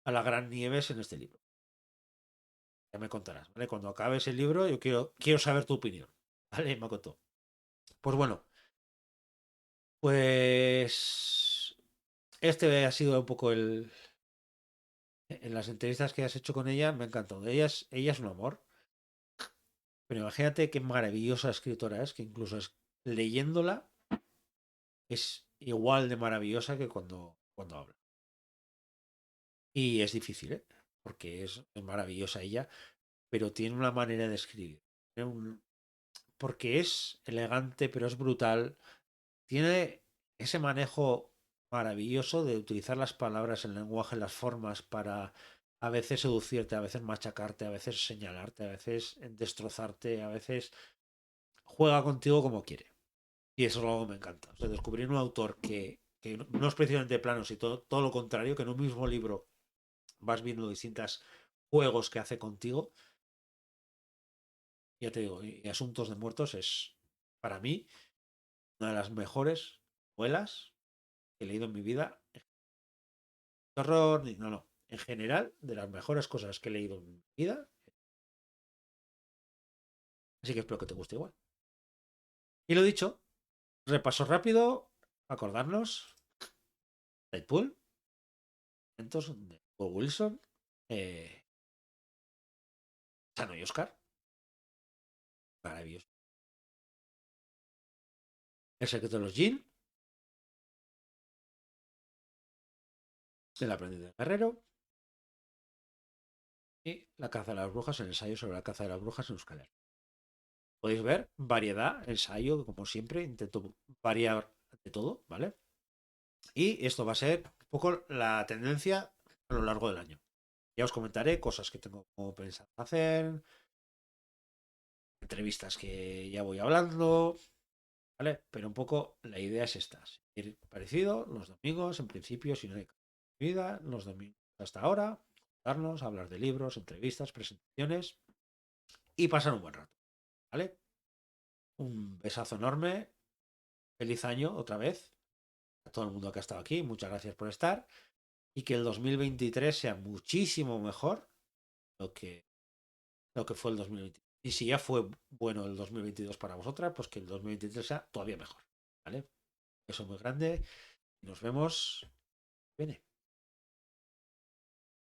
a la gran Nieves en este libro. Ya me contarás, ¿vale? Cuando acabes el libro, yo quiero saber tu opinión. ¿Vale, Makoto? Pues bueno, pues este ha sido un poco el... En las entrevistas que has hecho con ella, me ha encantado. Ella es un amor, pero imagínate qué maravillosa escritora es, que incluso leyéndola es igual de maravillosa que cuando habla. Y es difícil, ¿eh? Porque es maravillosa ella, pero tiene una manera de escribir. Porque es elegante, pero es brutal. Tiene ese manejo maravilloso de utilizar las palabras, el lenguaje, las formas para a veces seducirte, a veces machacarte, a veces señalarte, a veces destrozarte, a veces juega contigo como quiere. Y eso es algo que me encanta. O sea, descubrir un autor que no es precisamente plano, sino todo lo contrario, que en un mismo libro vas viendo distintos juegos que hace contigo. Ya te digo, y Asuntos de Muertos es, para mí, una de las mejores novelas que he leído en mi vida. Terror, no, no. En general, de las mejores cosas que he leído en mi vida. Así que espero que te guste igual. Y lo dicho, repaso rápido, acordarnos. Deadpool, momentos de Paul Wilson, eh, Chano y Oscar, maravilloso. El secreto de los Jin, El aprendiz del guerrero y La caza de las brujas, el ensayo sobre la caza de las brujas en Euskal Herria. Podéis ver variedad, ensayo, como siempre, intento variar de todo, ¿vale? Y esto va a ser un poco la tendencia a lo largo del año. Ya os comentaré cosas que tengo como pensado hacer, entrevistas que ya voy hablando, ¿vale? Pero un poco la idea es esta. Ir parecido los domingos, en principio, si no hay vida, los domingos hasta ahora, darnos, hablar de libros, entrevistas, presentaciones y pasar un buen rato, ¿vale? Un besazo enorme, feliz año otra vez a todo el mundo que ha estado aquí, muchas gracias por estar y que el 2023 sea muchísimo mejor lo que, lo que fue el 2022. Y si ya fue bueno el 2022 para vosotras, pues que el 2023 sea todavía mejor, ¿vale? Eso es muy grande y nos vemos. Viene.